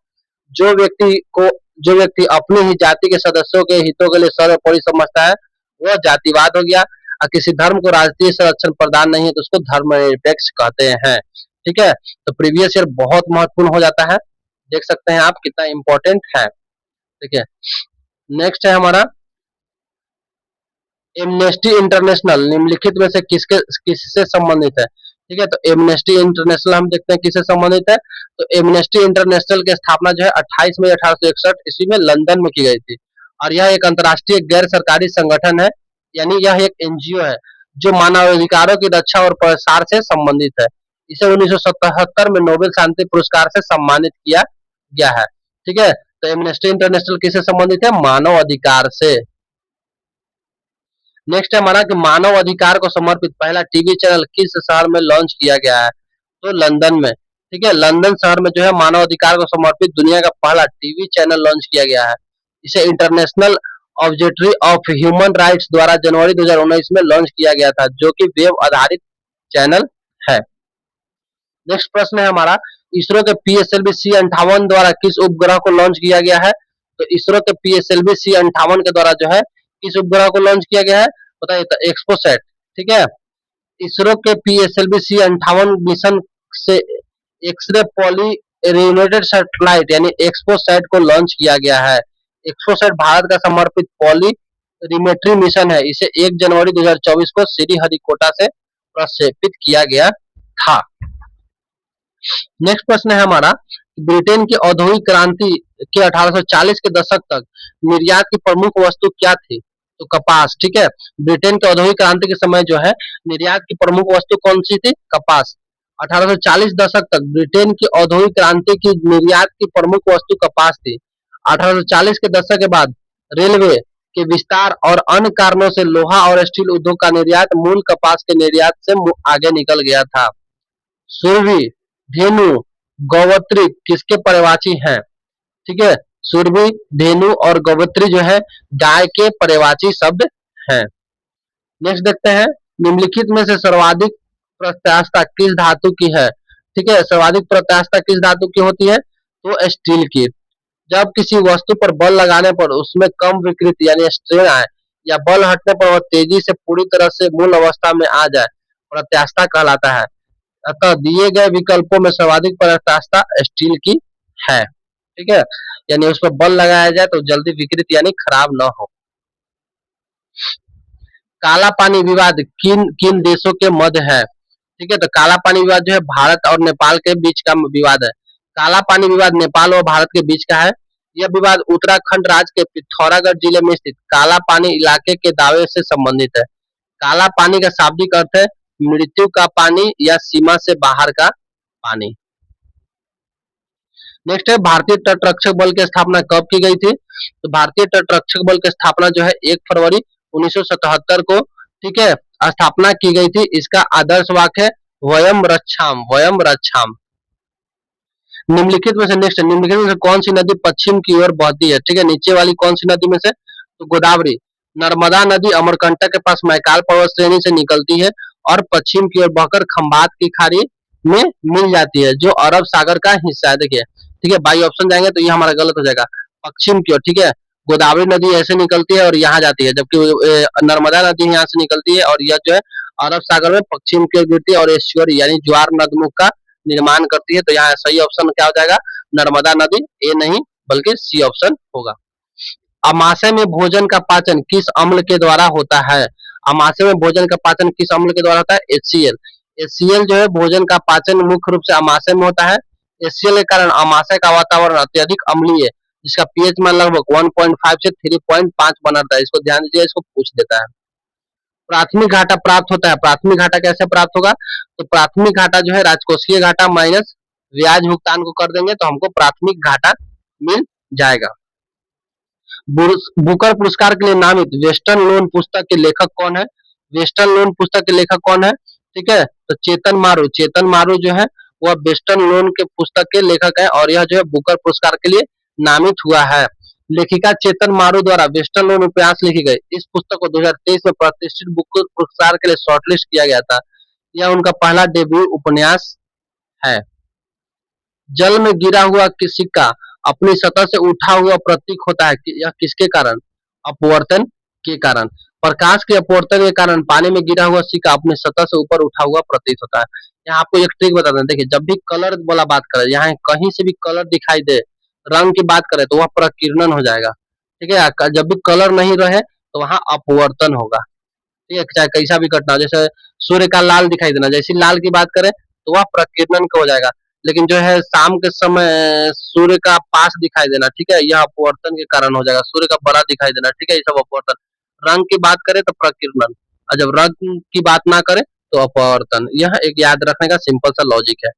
जो व्यक्ति को जो व्यक्ति अपनी ही जाति के सदस्यों के हितों के लिए सर्वोपरि समझता है वह जातिवाद हो गया, और किसी धर्म को राजनीतिक संरक्षण प्रदान नहीं है तो उसको धर्मनिरपेक्ष कहते हैं। ठीक है, तो प्रीवियस ईयर बहुत महत्वपूर्ण हो जाता है, देख सकते हैं आप कितना इंपॉर्टेंट है। ठीक है, नेक्स्ट है हमारा एमनेस्टी इंटरनेशनल निम्नलिखित में से किससे संबंधित है? ठीक है, तो एमनेस्टी इंटरनेशनल हम देखते हैं किससे संबंधित है। तो एमनेस्टी इंटरनेशनल की स्थापना जो है 28 मई 1861 ईस्वी में लंदन में की गई थी और यह एक अंतर्राष्ट्रीय गैर सरकारी संगठन है, यानी यह एक एनजीओ है जो मानवाधिकारों की रक्षा और प्रसार से संबंधित है। इसे 1977 में नोबेल शांति पुरस्कार से सम्मानित किया गया है। ठीक है, तो एमनेस्टी इंटरनेशनल किससे संबंधित है? मानव अधिकार से। नेक्स्ट है हमारा कि मानव अधिकार को समर्पित पहला टीवी चैनल किस शहर में लॉन्च किया गया है? तो लंदन में। ठीक है, लंदन शहर में जो है मानव अधिकार को समर्पित दुनिया का पहला टीवी चैनल लॉन्च किया गया है। इसे international observatory of human rights द्वारा जनवरी 2019 में लॉन्च किया गया था, जो कि वेब आधारित चैनल है। नेक्स्ट प्रश्न है हमारा, इसरो के PSLV C58 द्वारा किस उपग्रह को लॉन्च किया गया है? तो इसरो के PSLV C58 के द्वारा जो है किस उपग्रह को लॉन्च किया गया है? बताइए, तो एक्सपोसैट। ठीक है, इसरो के PSLV C58 मिशन से एक्सरे पॉली रेडिएटेड सैटेलाइट यानी एक्सपोसैट को लॉन्च किया गया है। एक्सपोसैट भारत का समर्पित पॉलीरिमेट्री मिशन है। इसे 1 जनवरी 2024 को श्रीहरिकोटा से प्रक्षेपित किया गया था। नेक्स्ट प्रश्न है हमारा, ब्रिटेन की औद्योगिक क्रांति के 1840 के दशक तक निर्यात की प्रमुख वस्तु क्या थी? तो कपास। ठीक है, ब्रिटेन के औद्योगिक क्रांति के समय जो है निर्यात की प्रमुख वस्तु कौन सी थी? कपास। 1840 दशक तक ब्रिटेन की औद्योगिक क्रांति की निर्यात की प्रमुख वस्तु कपास थी। 1840 के दशक के बाद रेलवे के विस्तार और अन्य कारणों से लोहा और स्टील उद्योग का निर्यात मूल कपास के निर्यात से आगे निकल गया था। सुरभि, धेनु, गौवत्री किसके पर्यायवाची हैं? ठीक है, सुरभि, धेनु और गौवत्री जो है गाय के पर्यायवाची शब्द हैं। नेक्स्ट देखते हैं, निम्नलिखित में से सर्वाधिक प्रत्यास्थता किस धातु की है? ठीक है, सर्वाधिक प्रत्यास्थता किस धातु की होती है? तो स्टील की। जब किसी वस्तु पर बल लगाने पर उसमें कम विकृति यानी स्ट्रेन आए या बल हटने पर वह तेजी से पूरी तरह से मूल अवस्था में आ जाए, प्रत्यास्थता कहलाता है। अतः दिए गए विकल्पों में सर्वाधिक प्रत्यास्थता स्टील की है। ठीक है, यानी उस पर बल लगाया जाए तो जल्दी विकृत यानी खराब न हो। काला पानी विवाद किन किन देशों के मध्य है? ठीक है, तो काला पानी विवाद जो है भारत और नेपाल के बीच का विवाद है। काला पानी विवाद नेपाल और भारत के बीच का है। यह विवाद उत्तराखंड राज्य के पिथौरागढ़ जिले में स्थित काला पानी इलाके के दावे से संबंधित है। काला पानी का शाब्दिक अर्थ है मृत्यु का पानी या सीमा से बाहर का पानी। नेक्स्ट है भारतीय तटरक्षक बल की स्थापना कब की गई थी? तो भारतीय तटरक्षक बल की स्थापना जो है 1 फरवरी 1977 को, ठीक है, स्थापना की गई थी। इसका आदर्श वाक्य है वयम रक्षाम, वयम रक्षाम। निम्नलिखित में से नेक्स्ट, निम्नलिखित में से कौन सी नदी पश्चिम की ओर बहती है? ठीक है, नीचे वाली कौन सी नदी में से? तो गोदावरी। नर्मदा नदी अमरकंटक के पास मैकाल पर्वत श्रेणी से निकलती है और पश्चिम की ओर बहकर खंबात की खाड़ी में मिल जाती है, जो अरब सागर का हिस्सा है। देखिए, ठीक है, बाई ऑप्शन जाएंगे तो ये हमारा गलत हो जाएगा, पश्चिम की ओर। ठीक है, गोदावरी नदी ऐसे निकलती है और यहाँ जाती है, जबकि नर्मदा नदी यहाँ से निकलती है और यह जो है अरब सागर में पश्चिम की ओर गिरती है और एस्चुअरी यानी ज्वार नदमुख का निर्माण करती है। तो यहाँ सही ऑप्शन क्या हो जाएगा? नर्मदा नदी, ए नहीं बल्कि सी ऑप्शन होगा। अमाशय में भोजन का पाचन किस अम्ल के द्वारा होता है? अमाशय में भोजन का पाचन किस अम्ल के द्वारा होता है? HCl। HCl जो है भोजन का पाचन मुख्य रूप से अमाशय में होता है। HCl के कारण अमाशय का वातावरण अत्यधिक अम्लीय है, जिसका पीएच मान लगभग 1.5 से 3.5 बना रहता है। इसको ध्यान दीजिए, इसको पूछ देता है। प्राथमिक घाटा प्राप्त होता है, प्राथमिक घाटा कैसे प्राप्त होगा? तो प्राथमिक घाटा जो है राजकोषीय घाटा माइनस ब्याज भुगतान को कर देंगे तो हमको प्राथमिक घाटा मिल जाएगा। बुकर पुरस्कार के लिए नामित वेस्टर्न लोन पुस्तक के लेखक कौन है? वेस्टर्न लोन पुस्तक के लेखक कौन है? ठीक है, तो चेतन मारू, चेतन मारू जो है वह वेस्टर्न लोन के पुस्तक के लेखक है और यह जो है बुकर पुरस्कार के लिए नामित हुआ है। लेखिका चेतन मारू द्वारा वेस्टर्न लोन उपन्यास लिखी गई। इस पुस्तक को 2023 में प्रतिष्ठित बुकर पुरस्कार के लिए शॉर्टलिस्ट किया गया था। यह उनका पहला डेब्यू उपन्यास है। जल में गिरा हुआ सिक्का अपनी सतह से उठा हुआ प्रतीक होता है कि यह किसके कारण? अपवर्तन के कारण। प्रकाश के अपवर्तन के कारण पानी में गिरा हुआ सिक्का अपनी सतह से ऊपर उठा हुआ प्रतीत होता है। यहाँ आपको एक ट्रिक बता दें, देखिए जब भी कलर वाला बात करें, यहाँ कहीं से भी कलर दिखाई दे, रंग की बात करें तो वह प्रकीर्णन हो जाएगा। ठीक है, जब भी कलर नहीं रहे तो वहाँ अपवर्तन होगा। ठीक है, चाहे कैसा भी घटना, जैसे सूर्य का लाल दिखाई देना, जैसे लाल की बात करें तो वह प्रकीर्णन का हो जाएगा। लेकिन जो है शाम के समय सूर्य का पास दिखाई देना, ठीक है, यह अपवर्तन के कारण हो जाएगा। सूर्य का बड़ा दिखाई देना, ठीक है, ये सब अपवर्तन। रंग की बात करें तो प्रकीर्णन, और जब रंग की बात ना करें तो अपवर्तन। यह एक याद रखने का सिंपल सा लॉजिक है।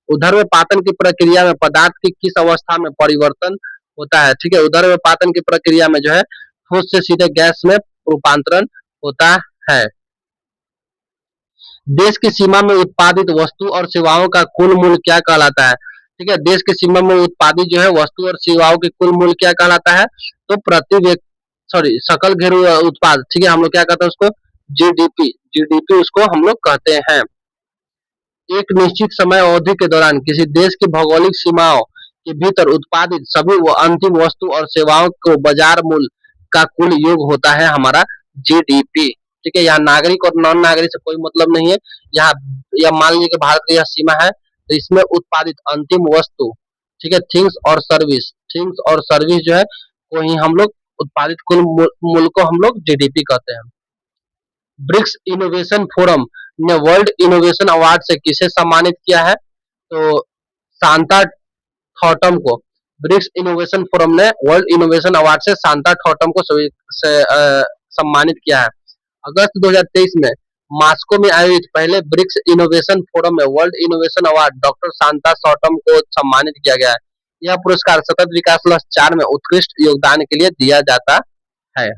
उधर्व पातन की प्रक्रिया में पदार्थ की किस अवस्था में परिवर्तन होता है? ठीक है, उधर्व पातन की प्रक्रिया में जो है ठोस से सीधे गैस में रूपांतरण होता है। देश की सीमा में उत्पादित वस्तु और सेवाओं का कुल मूल्य क्या कहलाता है? ठीक है, देश की सीमा में उत्पादित जो है वस्तु और सेवाओं के कुल मूल्य क्या कहलाता है? तो प्रति व्यक्ति, सॉरी, सकल घरेलू उत्पाद, ठीक है, हम लोग क्या कहते हैं उसको? जीडीपी, जीडीपी उसको हम लोग कहते हैं। एक निश्चित समय अवधि के दौरान किसी देश की भौगोलिक सीमाओं के भीतर उत्पादित सभी अंतिम वस्तु और सेवाओं को बाजार मूल्य का कुल योग होता है हमारा जीडीपी। ठीक है, यहाँ नागरिक और नॉन नागरिक से कोई मतलब नहीं है। यहाँ यह मान लीजिए कि भारत की यह सीमा है, तो इसमें उत्पादित अंतिम वस्तु, ठीक है, थिंग्स और सर्विस, थिंग्स और सर्विस जो है को ही हम लोग उत्पादित कुल मूल्य को हम लोग जीडीपी कहते हैं। ब्रिक्स इनोवेशन फोरम ने वर्ल्ड इनोवेशन अवार्ड से किसे सम्मानित किया है? तो सांता थॉटम को। ब्रिक्स इनोवेशन फोरम ने वर्ल्ड इनोवेशन अवार्ड से सांता थॉटम को सम्मानित किया है। अगस्त 2023 में मॉस्को में आयोजित पहले ब्रिक्स इनोवेशन फोरम में world innovation award doctor Santha Thottam को सम्मानित किया गया है। यह पुरस्कार सतत विकास प्लस 4 में उत्कृष्ट योगदान के लिए दिया जाता है।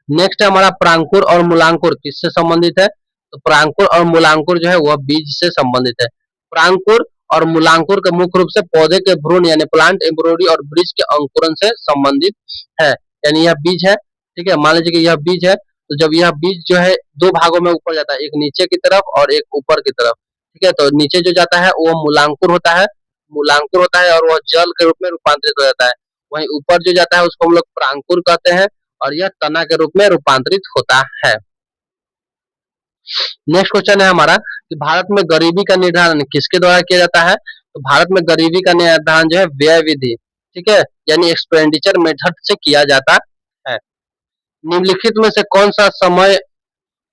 नेक्स्ट है हमारा प्रांकुर और मूलांकुर किससे संबंधित है? तो प्रांकुर और मूलांकुर जो है वह बीज से संबंधित है। प्रांकुर और मूलांकुर के मुख्य रूप से पौधे के भ्रूण यानी प्लांट एम्ब्रियोलॉजी और बीज के अंकुरन से संबंधित है। यानी यह बीज है, ठीक है, मान लीजिए कि यह बीज है, तो जब यह बीज जो है दो भागों में ऊपर जाता है, एक नीचे की तरफ और एक ऊपर की तरफ, ठीक है, तो नीचे जो जाता है वो मूलांकुर होता है, मूलांकुर होता है और वह जल के रूप में रूपांतरित हो जाता है। वहीं ऊपर जो जाता है उसको हम लोग प्रांकुर कहते हैं और यह तना के रूप में रूपांतरित होता है। नेक्स्ट क्वेश्चन है हमारा कि भारत में गरीबी का निर्धारण किसके द्वारा किया जाता है? तो भारत में गरीबी का निर्धारण जो है व्यय विधि, ठीक है, यानी एक्सपेंडिचर मेथड से किया जाता है। निम्नलिखित में से कौन सा समय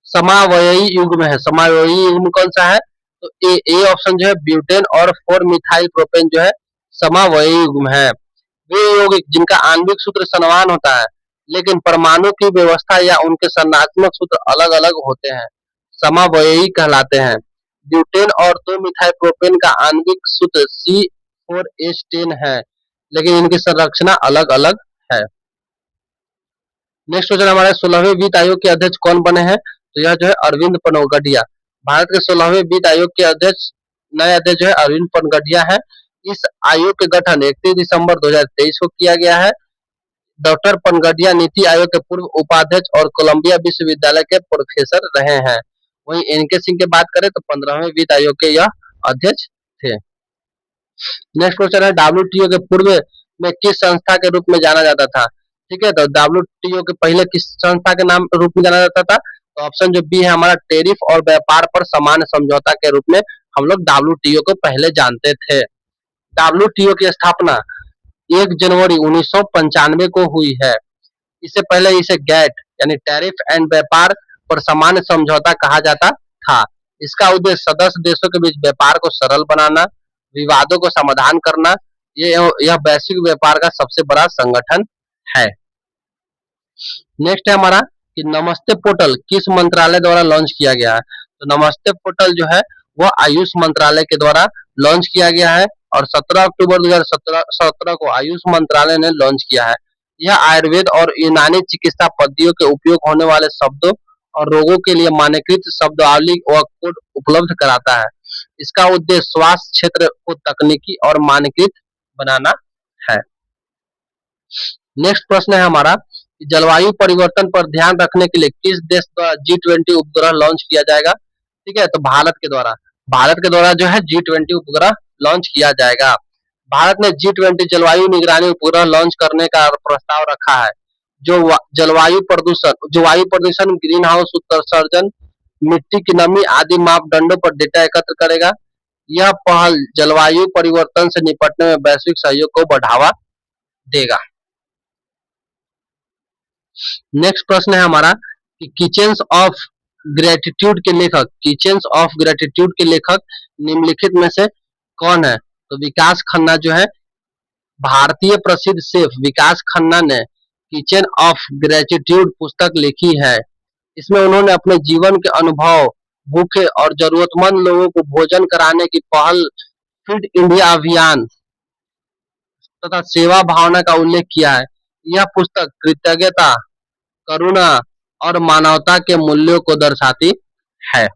समावयवी युग्म है? समावयवी युग्म कौन सा है? तो ए ऑप्शन जो है ब्यूटेन और 4 मिथाइल प्रोपेन जो है समावयवी युग्म है। वे यौगिक जिनका आणविक सूत्र समान होता है लेकिन परमाणु की व्यवस्था या उनके संरचनात्मक सूत्र अलग अलग होते हैं, समावयवी कहलाते हैं। ब्यूटेन और 2 मिथाइल प्रोपेन का आणविक सूत्र H10 है, लेकिन इनकी संरचना अलग अलग है। नेक्स्ट क्वेश्चन हमारे 16वें वित्त आयोग के अध्यक्ष कौन बने हैं? तो यह जो है अरविंद पनगडिया। भारत के 16वें वित्त आयोग के अध्यक्ष नए अध्यक्ष जो है अरविंद पनगडिया है। इस आयोग के गठन 31 दिसंबर 2023 को किया गया है। डॉक्टर पनगडिया नीति आयोग के पूर्व उपाध्यक्ष और कोलंबिया विश्वविद्यालय के प्रोफेसर रहे हैं। वहीं एनके सिंह की बात करें तो 15वें वित्त आयोग के यह अध्यक्ष थे। नेक्स्ट क्वेश्चन है डब्ल्यूटीओ के पूर्व में किस संस्था के रूप में जाना जाता था? ठीक है, तो डब्ल्यूटीओ के पहले किस संस्था के नाम रूप में जाना जाता था? तो ऑप्शन जो बी है हमारा टैरिफ और व्यापार पर समान समझौता के रूप में हम लोग डब्ल्यूटीओ को पहले जानते थे। डब्ल्यूटीओ की स्थापना 1 जनवरी 1995 को हुई है। इससे पहले इसे गैट यानी टैरिफ एंड व्यापार पर समान समझौता कहा जाता था। इसका उद्देश्य सदस्य देशों के बीच व्यापार को सरल बनाना, विवादों को समाधान करना, यह वैश्विक व्यापार का सबसे बड़ा संगठन है। नेक्स्ट है हमारा कि नमस्ते पोर्टल किस मंत्रालय द्वारा लॉन्च किया गया है? तो नमस्ते पोर्टल जो है वह आयुष मंत्रालय के द्वारा लॉन्च किया गया है और 17 अक्टूबर 2017 को आयुष मंत्रालय ने लॉन्च किया है। यह आयुर्वेद और यूनानी चिकित्सा पद्धतियों के उपयोग होने वाले शब्दों और रोगों के लिए मानकीकृत शब्दावली व कोड उपलब्ध कराता है। इसका उद्देश्य स्वास्थ्य क्षेत्र को तकनीकी और मानकीकृत बनाना है। नेक्स्ट प्रश्न है हमारा जलवायु परिवर्तन पर ध्यान रखने के लिए किस देश द्वारा G20 उपग्रह लॉन्च किया जाएगा? ठीक है, तो भारत के द्वारा जो है G20 उपग्रह लॉन्च किया जाएगा। भारत ने G20 जलवायु निगरानी उपग्रह लॉन्च करने का प्रस्ताव रखा है जो वायु प्रदूषण, ग्रीन हाउस उत्सर्जन, मिट्टी की नमी आदि मापदंडों पर डेटा एकत्र करेगा। यह पहल जलवायु परिवर्तन से निपटने में वैश्विक सहयोग को बढ़ावा देगा। नेक्स्ट प्रश्न है हमारा कि किचन्स ऑफ ग्रेटिट्यूड के लेखक निम्नलिखित में से कौन है? तो विकास खन्ना जो है भारतीय प्रसिद्ध शेफ विकास खन्ना ने किचन ऑफ ग्रेटिट्यूड पुस्तक लिखी है। इसमें उन्होंने अपने जीवन के अनुभव, भूखे और जरूरतमंद लोगों को भोजन कराने की पहल, फीड इंडिया अभियान तथा सेवा भावना का उल्लेख किया है। यह पुस्तक कृतज्ञता, करुणा और मानवता के मूल्यों को दर्शाती है।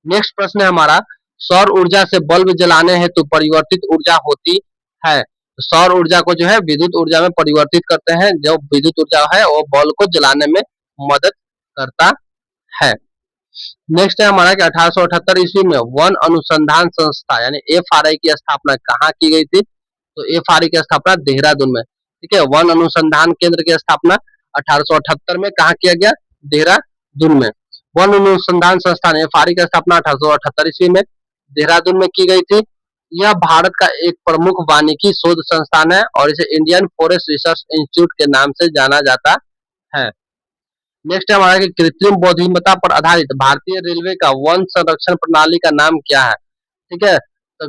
नेक्स्ट प्रश्न है हमारा सौर ऊर्जा से बल्ब जलाने हेतु परिवर्तित ऊर्जा होती है। तो सौर ऊर्जा को जो है विद्युत ऊर्जा में परिवर्तित करते हैं। जो विद्युत ऊर्जा है वो बल्ब को जलाने में मदद करता है। नेक्स्ट है हमारा कि 1878 ईस्वी में वन अनुसंधान संस्था यानी FRI की स्थापना कहाँ की गई थी? तो FRI की स्थापना देहरादून में। ठीक है, वन अनुसंधान केंद्र की स्थापना 1878 में कहाँ किया गया? देहरादून में। वन अनुसंधान संस्थान FRI की स्थापना 1878 ईस्वी में देहरादून में की गई थी। यह भारत का एक प्रमुख वानिकी शोध संस्थान है और इसे इंडियन फॉरेस्ट रिसर्च इंस्टीट्यूट के नाम से जाना जाता है। नेक्स्ट है हमारा कि कृत्रिम बुद्धिमत्ता पर आधारित भारतीय रेलवे का वन संरक्षण प्रणाली का नाम क्या है? ठीक है, तो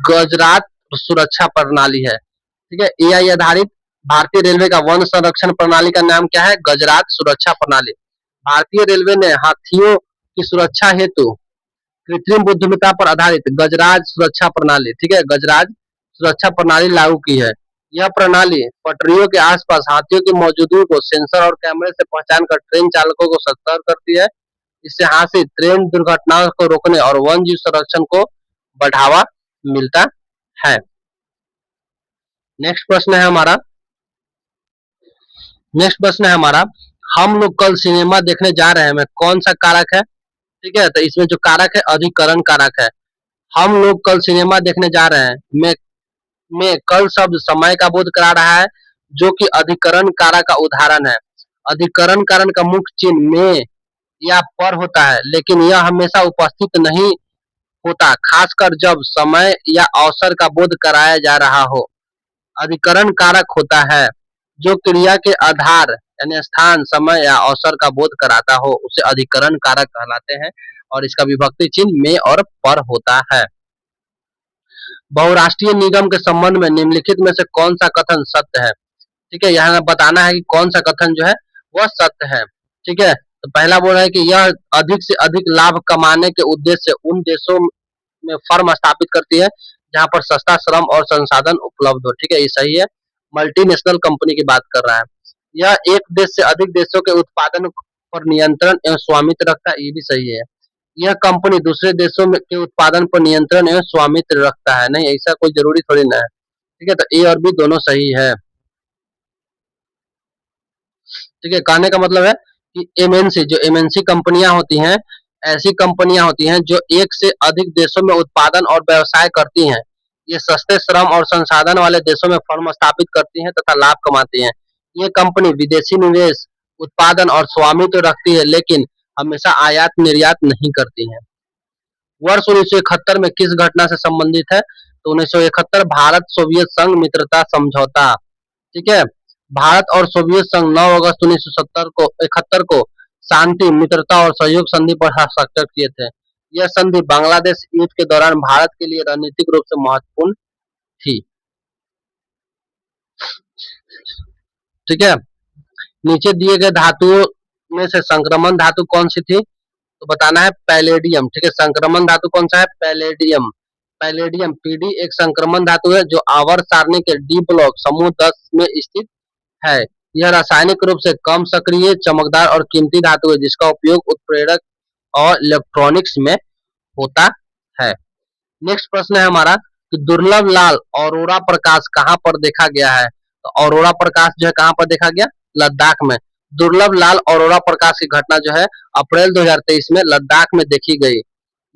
गुजरात सुरक्षा प्रणाली है। ठीक है, AI आधारित भारतीय रेलवे का वन संरक्षण प्रणाली का नाम क्या है? गुजरात सुरक्षा प्रणाली। भारतीय रेलवे ने हाथियों की सुरक्षा हेतु कृत्रिम बुद्धिमत्ता पर आधारित गजराज सुरक्षा प्रणाली, ठीक है, गजराज सुरक्षा प्रणाली लागू की है। यह प्रणाली पटरियों के आसपास हाथियों की मौजूदगी को सेंसर और कैमरे से पहचान कर ट्रेन चालकों को सतर्क करती है। इससे हादसे, ट्रेन दुर्घटनाओं को रोकने और वन जीव संरक्षण को बढ़ावा मिलता है। नेक्स्ट प्रश्न है हमारा हम लोग कल सिनेमा देखने जा रहे हैं में कौन सा कारक है? ठीक है, तो इसमें जो कारक है अधिकरण कारक है। हम लोग कल सिनेमा देखने जा रहे हैं में कल शब्द समय का बोध करा रहा है जो कि अधिकरण कारक का उदाहरण है। अधिकरण कारक का मुख्य चिन्ह में या पर होता है, लेकिन यह हमेशा उपस्थित नहीं होता, खासकर जब समय या अवसर का बोध कराया जा रहा हो। अधिकरण कारक होता है जो क्रिया के आधार यानी स्थान, समय या अवसर का बोध कराता हो, उसे अधिकरण कारक कहलाते हैं और इसका विभक्ति चिन्ह में और पर होता है। बहुराष्ट्रीय निगम के संबंध में निम्नलिखित में से कौन सा कथन सत्य है? ठीक है, यहाँ बताना है कि कौन सा कथन जो है वह सत्य है। ठीक है, तो पहला बोल रहा है कि यह अधिक से अधिक लाभ कमाने के उद्देश्य से उन देशों में फर्म स्थापित करती है जहाँ पर सस्ता श्रम और संसाधन उपलब्ध हो। ठीक है, ये सही है। मल्टीनेशनल कंपनी की बात कर रहा है। यह एक देश से अधिक देशों के उत्पादन पर नियंत्रण एवं स्वामित्व रखता है, ये भी सही है। यह कंपनी दूसरे देशों में के उत्पादन पर नियंत्रण एवं स्वामित्व रखता है, नहीं ऐसा कोई जरूरी थोड़ी ना है। ठीक है, तो ए और बी दोनों सही है। ठीक है, कहने का मतलब है कि एमएनसी, जो एमएनसी कंपनियां होती हैं, ऐसी कंपनियां होती हैं जो एक से अधिक देशों में उत्पादन और व्यवसाय करती हैं। ये सस्ते श्रम और संसाधन वाले देशों में फर्म स्थापित करती हैं तथा लाभ कमाती हैं। ये कंपनी विदेशी निवेश, उत्पादन और स्वामित्व रखती है, लेकिन हमेशा आयात निर्यात नहीं करती है। वर्ष 1971 में किस घटना से संबंधित है? तो 1971 भारत सोवियत संघ मित्रता समझौता। ठीक है, भारत और सोवियत संघ 9 अगस्त 1971 को शांति, मित्रता और सहयोग संधि पर हस्ताक्षर किए थे। यह संधि बांग्लादेश युद्ध के दौरान भारत के लिए रणनीतिक रूप से महत्वपूर्ण थी। ठीक है, नीचे दिए गए धातुओं में से संक्रमण धातु कौन सी थी? तो बताना है पैलेडियम। ठीक है, संक्रमण धातु कौन सा है? पैलेडियम। पैलेडियम पीडी एक संक्रमण धातु है जो आवर्त सारणी के डी ब्लॉक समूह 10 में स्थित है। यह रासायनिक रूप से कम सक्रिय, चमकदार और कीमती धातु है जिसका उपयोग उत्प्रेरक और इलेक्ट्रॉनिक्स में होता है। नेक्स्ट प्रश्न है हमारा कि दुर्लभ लाल औरोरा प्रकाश कहाँ पर देखा गया है? तो औरोरा प्रकाश जो है कहाँ पर देखा गया? लद्दाख में। दुर्लभ लाल औरोरा प्रकाश की घटना जो है अप्रैल 2023 में लद्दाख में देखी गई।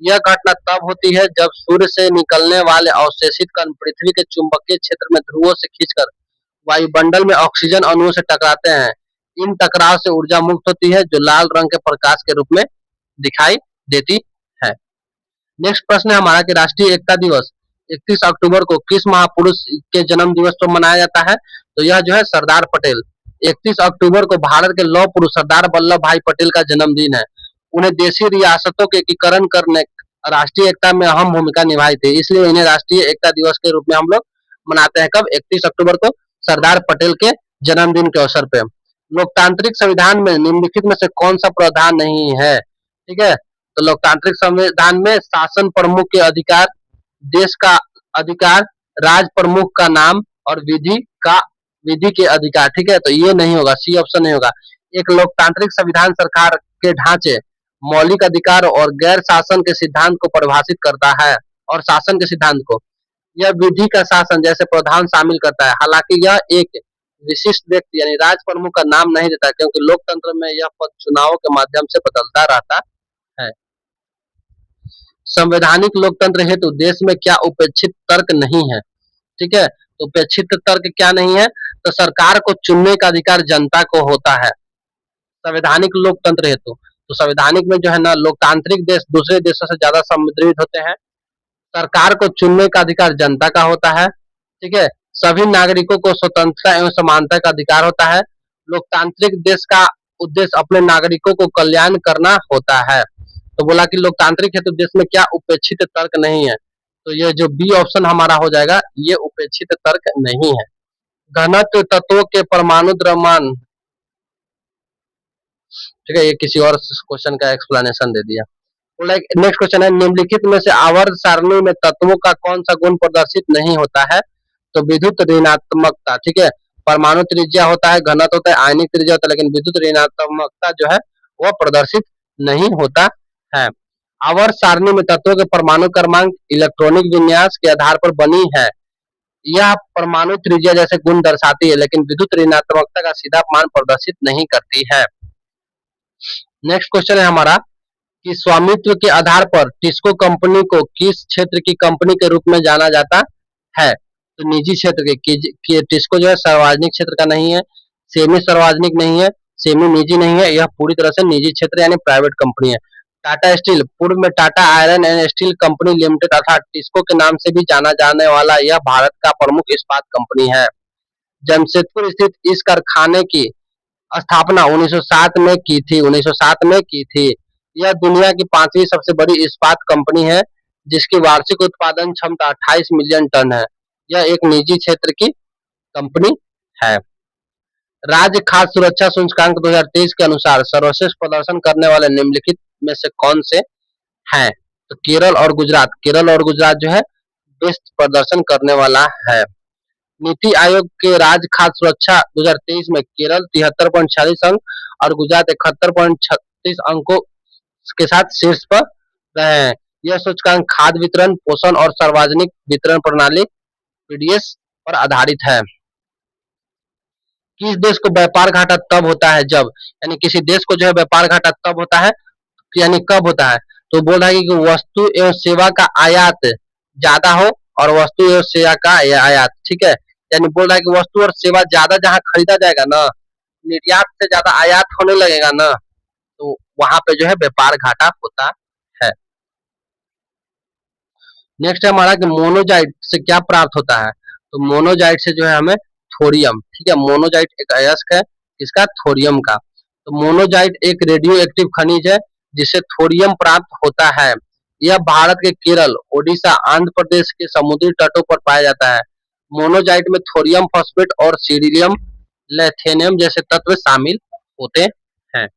यह घटना तब होती है जब सूर्य से निकलने वाले अवशोषित कण पृथ्वी के चुंबकीय क्षेत्र में ध्रुवों से खींचकर वायुमंडल में ऑक्सीजन अणुओं से टकराते हैं। इन टकराव से ऊर्जा मुक्त होती है जो लाल रंग के प्रकाश के रूप में दिखाई देती है। नेक्स्ट प्रश्न है हमारा कि राष्ट्रीय एकता दिवस 31 अक्टूबर को किस महापुरुष के जन्म दिवस पर मनाया जाता है? तो यह जो है सरदार पटेल। 31 अक्टूबर को भारत के लौह पुरुष सरदार वल्लभ भाई पटेल का जन्मदिन है। उन्हें देशी रियासतों के एकीकरण करने राष्ट्रीय एकता में अहम भूमिका निभाई थी, इसलिए इन्हें राष्ट्रीय एकता दिवस के रूप में हम लोग मनाते हैं। कब? 31 अक्टूबर को, सरदार पटेल के जन्मदिन के अवसर पे। लोकतांत्रिक संविधान में निम्नलिखित में से कौन सा प्रावधान नहीं है? ठीक है, तो लोकतांत्रिक संविधान में शासन प्रमुख के अधिकार, देश का अधिकार, राज प्रमुख का नाम और विधि के अधिकार। ठीक है, तो ये नहीं होगा, सी ऑप्शन नहीं होगा। एक लोकतांत्रिक संविधान सरकार के ढांचे, मौलिक अधिकार और गैर शासन के सिद्धांत को परिभाषित करता है और शासन के सिद्धांत को। यह विधि का शासन जैसे प्रधान शामिल करता है। हालांकि यह एक विशिष्ट व्यक्ति यानी राज प्रमुख का नाम नहीं देता क्योंकि लोकतंत्र में यह पद चुनावों के माध्यम से बदलता रहता है। संवैधानिक लोकतंत्र हेतु देश में क्या उपेक्षित तर्क नहीं है? ठीक है, तो उपेक्षित तर्क क्या नहीं है? तो सरकार को चुनने का अधिकार जनता को होता है संवैधानिक लोकतंत्र हेतु। तो संवैधानिक में जो है ना, लोकतांत्रिक देश दूसरे देशों से ज्यादा समृद्ध होते हैं। सरकार को चुनने का अधिकार जनता का होता है। ठीक है, सभी नागरिकों को स्वतंत्रता एवं समानता का अधिकार होता है। लोकतांत्रिक देश का उद्देश्य अपने नागरिकों को कल्याण करना होता है। तो बोला कि लोकतांत्रिक हेतु देश में क्या उपेक्षित तर्क नहीं है? तो ये जो बी ऑप्शन हमारा हो जाएगा, ये उपेक्षित तर्क नहीं है। घनत्व तत्वों के परमाणु द्रव्यमान। ठीक है, ये किसी और क्वेश्चन का एक्सप्लेनेशन दे दिया। नेक्स्ट क्वेश्चन है निम्नलिखित में से आवर्त सारणी में तत्वों का कौन सा गुण प्रदर्शित नहीं होता है? तो विद्युत ऋणात्मकता। ठीक है, परमाणु त्रिज्या होता है, घनत्व होता है, आयनिक त्रिज्या होता है, लेकिन विद्युत ऋणात्मकता जो है वह प्रदर्शित नहीं होता है। आवर्त सारणी में तत्वों के परमाणु क्रमांक इलेक्ट्रॉनिक विन्यास के आधार पर बनी है। यह परमाणु त्रिज्या जैसे गुण दर्शाती है, लेकिन विद्युत ऋणात्मकता का सीधा मान प्रदर्शित नहीं करती है। नेक्स्ट क्वेश्चन है हमारा कि स्वामित्व के आधार पर टिस्को कंपनी को किस क्षेत्र की कंपनी के रूप में जाना जाता है? तो निजी क्षेत्र के टिस्को जो है सार्वजनिक क्षेत्र का नहीं है, सेमी सार्वजनिक नहीं है, सेमी निजी नहीं है, यह पूरी तरह से निजी क्षेत्र यानी प्राइवेट कंपनी है। टाटा स्टील, पूर्व में Tata iron and steel company limited अर्थात टिस्को के नाम से भी जाना जाने वाला यह भारत का प्रमुख इस्पात कंपनी है। जमशेदपुर स्थित इस कारखाने की स्थापना 1907 में की थी। 1907 में की थी। यह दुनिया की 5वीं सबसे बड़ी इस्पात कंपनी है जिसकी वार्षिक उत्पादन क्षमता 28 मिलियन टन है। यह एक निजी क्षेत्र की कंपनी है। राज्य खाद्य सुरक्षा सूचकांक 2023 के अनुसार सर्वश्रेष्ठ प्रदर्शन करने वाले निम्नलिखित में से कौन से हैं? तो केरल और गुजरात। केरल और गुजरात जो है बेस्ट प्रदर्शन करने वाला है। नीति आयोग के राज्य खाद्य सुरक्षा 2023 में केरल 73.46 अंक और गुजरात 71.36 अंकों के साथ शीर्ष पर रहे हैं। यह सूचकांक खाद्य वितरण, पोषण और सार्वजनिक वितरण प्रणाली पीडीएस पर आधारित है। किस देश को व्यापार घाटा तब होता है जब, यानी किसी देश को जो है व्यापार घाटा तब होता है, यानी कब होता है, तो बोल रहा है कि वस्तु एवं सेवा का आयात ज्यादा हो और वस्तु एवं सेवा का आयात, ठीक है, यानी बोल रहा है कि वस्तु और सेवा ज्यादा जहाँ खरीदा जाएगा ना, निर्यात से ज्यादा आयात होने लगेगा ना, तो वहां पे जो है व्यापार घाटा होता है। नेक्स्ट है हमारा कि मोनोजाइट से क्या प्राप्त होता है, तो मोनोजाइट से जो है हमें थोरियम, ठीक है, मोनोजाइट एक अयस्क है इसका थोरियम का। तो मोनोजाइट एक रेडियो एक्टिव खनिज है जिससे थोरियम प्राप्त होता है। यह भारत के केरल, ओडिशा, आंध्र प्रदेश के समुद्री तटों पर पाया जाता है। मोनोजाइट में थोरियम फॉस्फेट और सीरिलियम लेथेनियम जैसे तत्व शामिल होते हैं।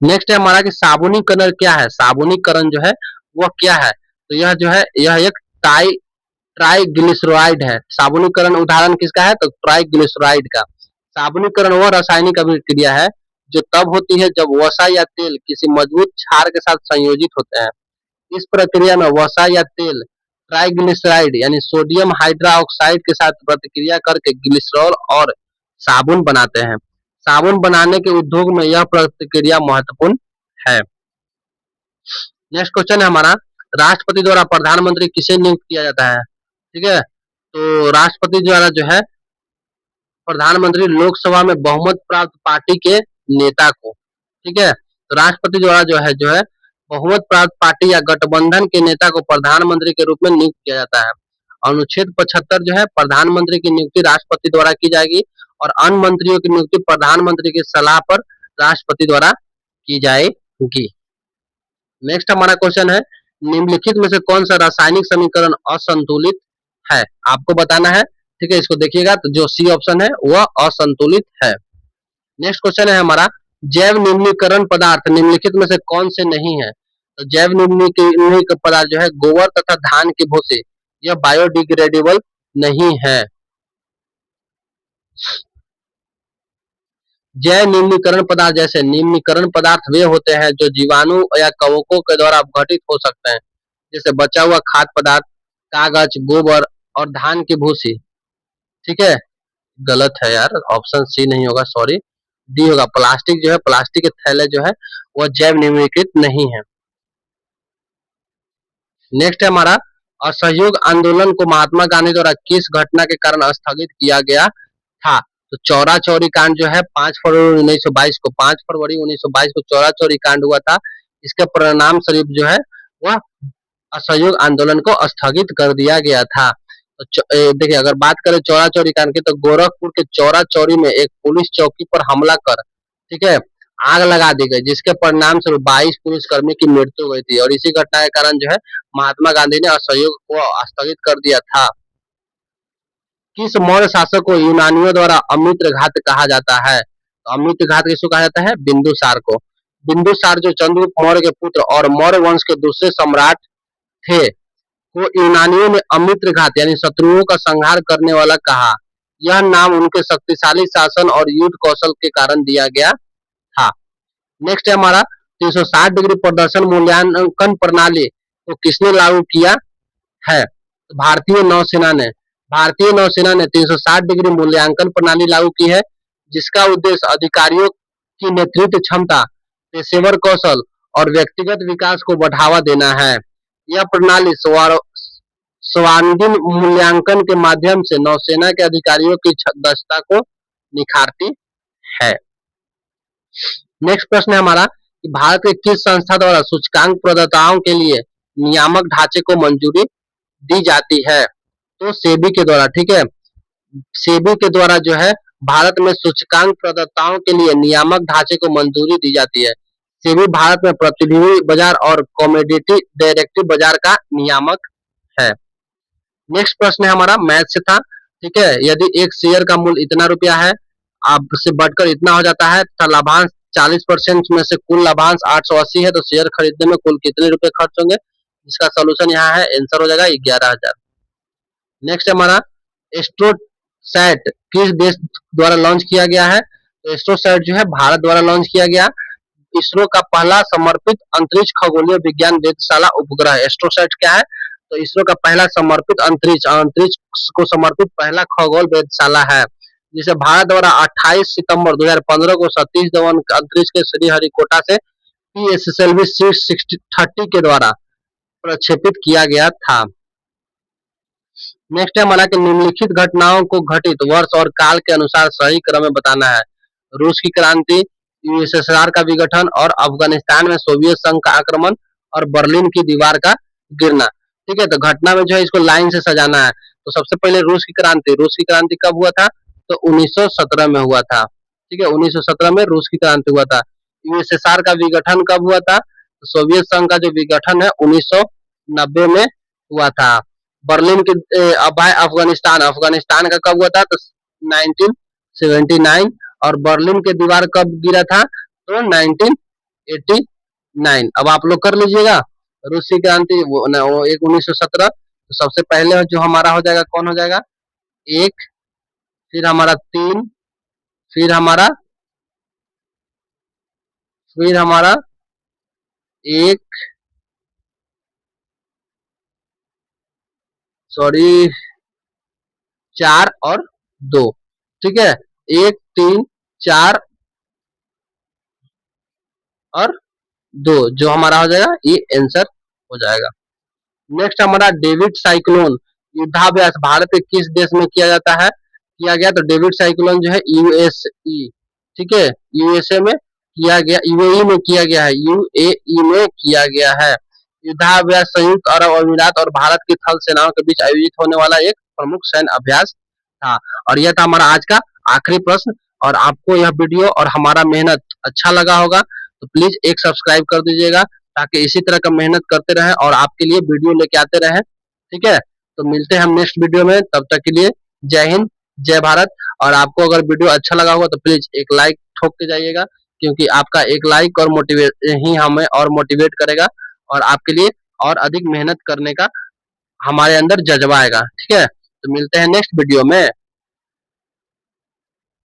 नेक्स्ट है हमारा कि साबुनीकरण क्या है, साबुनीकरण जो है वह क्या है, तो यह जो है यह एक ट्राइग्लिसराइड है। साबुनीकरण उदाहरण किसका है, तो ट्राइग्लिसराइड का। साबुनीकरण वह रासायनिक अभिक्रिया है जो तब होती है जब वसा या तेल किसी मजबूत क्षार के साथ संयोजित होते हैं। इस प्रक्रिया में वसा या तेल ट्राइग्लिसराइड यानी सोडियम हाइड्रोक्साइड के साथ प्रतिक्रिया करके ग्लिसरॉल और साबुन बनाते हैं। साबुन बनाने के उद्योग में यह प्रतिक्रिया महत्वपूर्ण है। नेक्स्ट क्वेश्चन है हमारा, राष्ट्रपति द्वारा प्रधानमंत्री किसे नियुक्त किया जाता है, ठीक है, तो राष्ट्रपति द्वारा जो है प्रधानमंत्री लोकसभा में बहुमत प्राप्त पार्टी के नेता को, ठीक है, तो राष्ट्रपति द्वारा जो है बहुमत प्राप्त पार्टी या गठबंधन के नेता को प्रधानमंत्री के रूप में नियुक्त किया जाता है। अनुच्छेद 75 जो है प्रधानमंत्री की नियुक्ति राष्ट्रपति द्वारा की जाएगी और अन्य मंत्रियों की नियुक्ति प्रधानमंत्री की सलाह पर राष्ट्रपति द्वारा की जाएगी। नेक्स्ट हमारा क्वेश्चन है, निम्नलिखित में से कौन सा रासायनिक समीकरण असंतुलित है, आपको बताना है, ठीक है, इसको देखिएगा तो जो सी ऑप्शन है वह असंतुलित है। नेक्स्ट क्वेश्चन है हमारा, जैव निम्नीकरण पदार्थ निम्नलिखित में से कौन से नहीं है, तो जैव निम्नीकरण पदार्थ जो है गोबर तथा धान के भूसे, यह बायोडिग्रेडेबल नहीं है। जैव निम्नीकरण पदार्थ जैसे निम्नीकरण पदार्थ वे होते हैं जो जीवाणु या कवकों के द्वारा अपघटित हो सकते हैं, जैसे बचा हुआ खाद्य पदार्थ, कागज, गोबर और धान की भूसी, ठीक है, गलत है यार, ऑप्शन सी नहीं होगा, सॉरी, डी होगा। प्लास्टिक जो है, प्लास्टिक के थैले जो है वह जैव निम्नीकृत नहीं है। नेक्स्ट है हमारा, असहयोग आंदोलन को महात्मा गांधी द्वारा किस घटना के कारण स्थगित किया गया था, तो चौरा चौरी कांड जो है 5 फरवरी 1922 को 5 फरवरी 1922 को चौरा चौरी कांड हुआ था। इसके परिणाम स्वरूप जो है वह असहयोग आंदोलन को स्थगित कर दिया गया था। तो देखिए अगर बात करें चौरा चौरी कांड की, तो गोरखपुर के चौरा चौरी में एक पुलिस चौकी पर हमला कर, ठीक है, आग लगा दी गई जिसके परिणाम स्वरूप 22 पुलिसकर्मी की मृत्यु हुई थी और इसी घटना के कारण जो है महात्मा गांधी ने असहयोग को स्थगित कर दिया था। किस मौर्य शासक को यूनानियों द्वारा अमित्र घात कहा जाता है, तो अमित्र घात किसको कहा जाता है, बिंदुसार को। बिंदुसार जो चंद्रगुप्त मौर्य के पुत्र और मौर्य वंश के दूसरे सम्राट थे को यूनानियों ने अमित्र घात यानी शत्रुओं का संहार करने वाला कहा। यह नाम उनके शक्तिशाली शासन और युद्ध कौशल के कारण दिया गया था। नेक्स्ट है हमारा 360 डिग्री प्रदर्शन मूल्यांकन प्रणाली को किसने लागू किया है, तो भारतीय नौसेना ने 360 डिग्री मूल्यांकन प्रणाली लागू की है जिसका उद्देश्य अधिकारियों की नेतृत्व क्षमता, पेशेवर कौशल और व्यक्तिगत विकास को बढ़ावा देना है। यह प्रणाली सर्वांगीण मूल्यांकन के माध्यम से नौसेना के अधिकारियों की दक्षता को निखारती है। नेक्स्ट प्रश्न है हमारा कि भारत के किस संस्था द्वारा सूचकांक प्रदाताओं के लिए नियामक ढांचे को मंजूरी दी जाती है, तो सेबी के द्वारा, ठीक है, सेबी के द्वारा जो है भारत में सूचकांक प्रदाताओं के लिए नियामक ढांचे को मंजूरी दी जाती है। सेबी भारत में प्रतिभूति बाजार और कमोडिटी डेरिवेटिव बाजार का नियामक है। नेक्स्ट प्रश्न है हमारा मैथ से था, ठीक है, यदि एक शेयर का मूल्य इतना रुपया है, आपसे बढ़कर इतना हो जाता है तथा लाभांश 40% में से कुल लाभांश 880 है, तो शेयर खरीदने में कुल कितने रुपए खर्च होंगे, इसका सोल्यूशन यहाँ है, आंसर हो जाएगा 11,000। नेक्स्ट हमारा एस्ट्रोसैट किस देश द्वारा लॉन्च किया गया है? तो एस्ट्रोसैट जो है भारत द्वारा लॉन्च किया गया। इसरो का पहला समर्पित अंतरिक्ष खगोलीय विज्ञान वेधशाला उपग्रह। एस्ट्रोसैट क्या है? तो इसरो का पहला समर्पित अंतरिक्ष अंतरिक्ष को समर्पित पहला खगोल वेधशाला है, जिसे भारत द्वारा 28 सितंबर 2015 को सतीश धवन अंतरिक्ष के श्रीहरिकोटा से PSLV C-30 के द्वारा प्रक्षेपित किया गया था। नेक्स्ट है हमारा कि निम्नलिखित घटनाओं को घटित वर्ष और काल के अनुसार सही क्रम में बताना है। रूस की क्रांति, यूएसएसआर का विघटन और अफगानिस्तान में सोवियत संघ का आक्रमण और बर्लिन की दीवार का गिरना। ठीक है, तो घटना में जो है इसको लाइन से सजाना है। तो सबसे पहले रूस की क्रांति कब हुआ था? तो 1917 में हुआ था। ठीक है, 1917 में रूस की क्रांति हुआ था। यूएसएसआर का विघटन कब हुआ था? तो सोवियत संघ का जो विघटन है 1990 में हुआ था। बर्लिन की अफगानिस्तान अफगानिस्तान का कब हुआ था? तो 1979। और बर्लिन के दीवार कब गिरा था? तो 1989। अब आप लोग कर लीजिएगा। रूसी क्रांति वो एक 1917। तो सबसे पहले जो हमारा हो जाएगा कौन हो जाएगा? एक, फिर हमारा 3, फिर हमारा 1, सॉरी 4 और 2। ठीक है, 1, 3, 4 और 2 जो हमारा हो जाएगा ये आंसर हो जाएगा। नेक्स्ट हमारा डेविड साइक्लोन युद्धाभ्यास भारत के किस देश में किया गया? तो डेविड साइक्लोन जो है यूएसई, ठीक है, यूएसए में किया गया, यूएई में किया गया है, यूएई में किया गया है। युद्धाभ्यास संयुक्त अरब अमीरात और भारत की थल सेनाओं के बीच आयोजित होने वाला एक प्रमुख सैन्य अभ्यास था। और यह था हमारा आज का आखिरी प्रश्न। और आपको यह वीडियो और हमारा मेहनत अच्छा लगा होगा तो प्लीज एक सब्सक्राइब कर दीजिएगा, ताकि इसी तरह का मेहनत करते रहें और आपके लिए वीडियो लेके आते रहें। ठीक है, तो मिलते हैं हम नेक्स्ट वीडियो में, तब तक के लिए जय हिंद, जय भारत। और आपको अगर वीडियो अच्छा लगा होगा तो प्लीज एक लाइक ठोक के जाइएगा, क्योंकि आपका एक लाइक और मोटिवेट ही हमें और मोटिवेट करेगा और आपके लिए और अधिक मेहनत करने का हमारे अंदर जज्बा आएगा। ठीक है, तो मिलते हैं नेक्स्ट वीडियो में।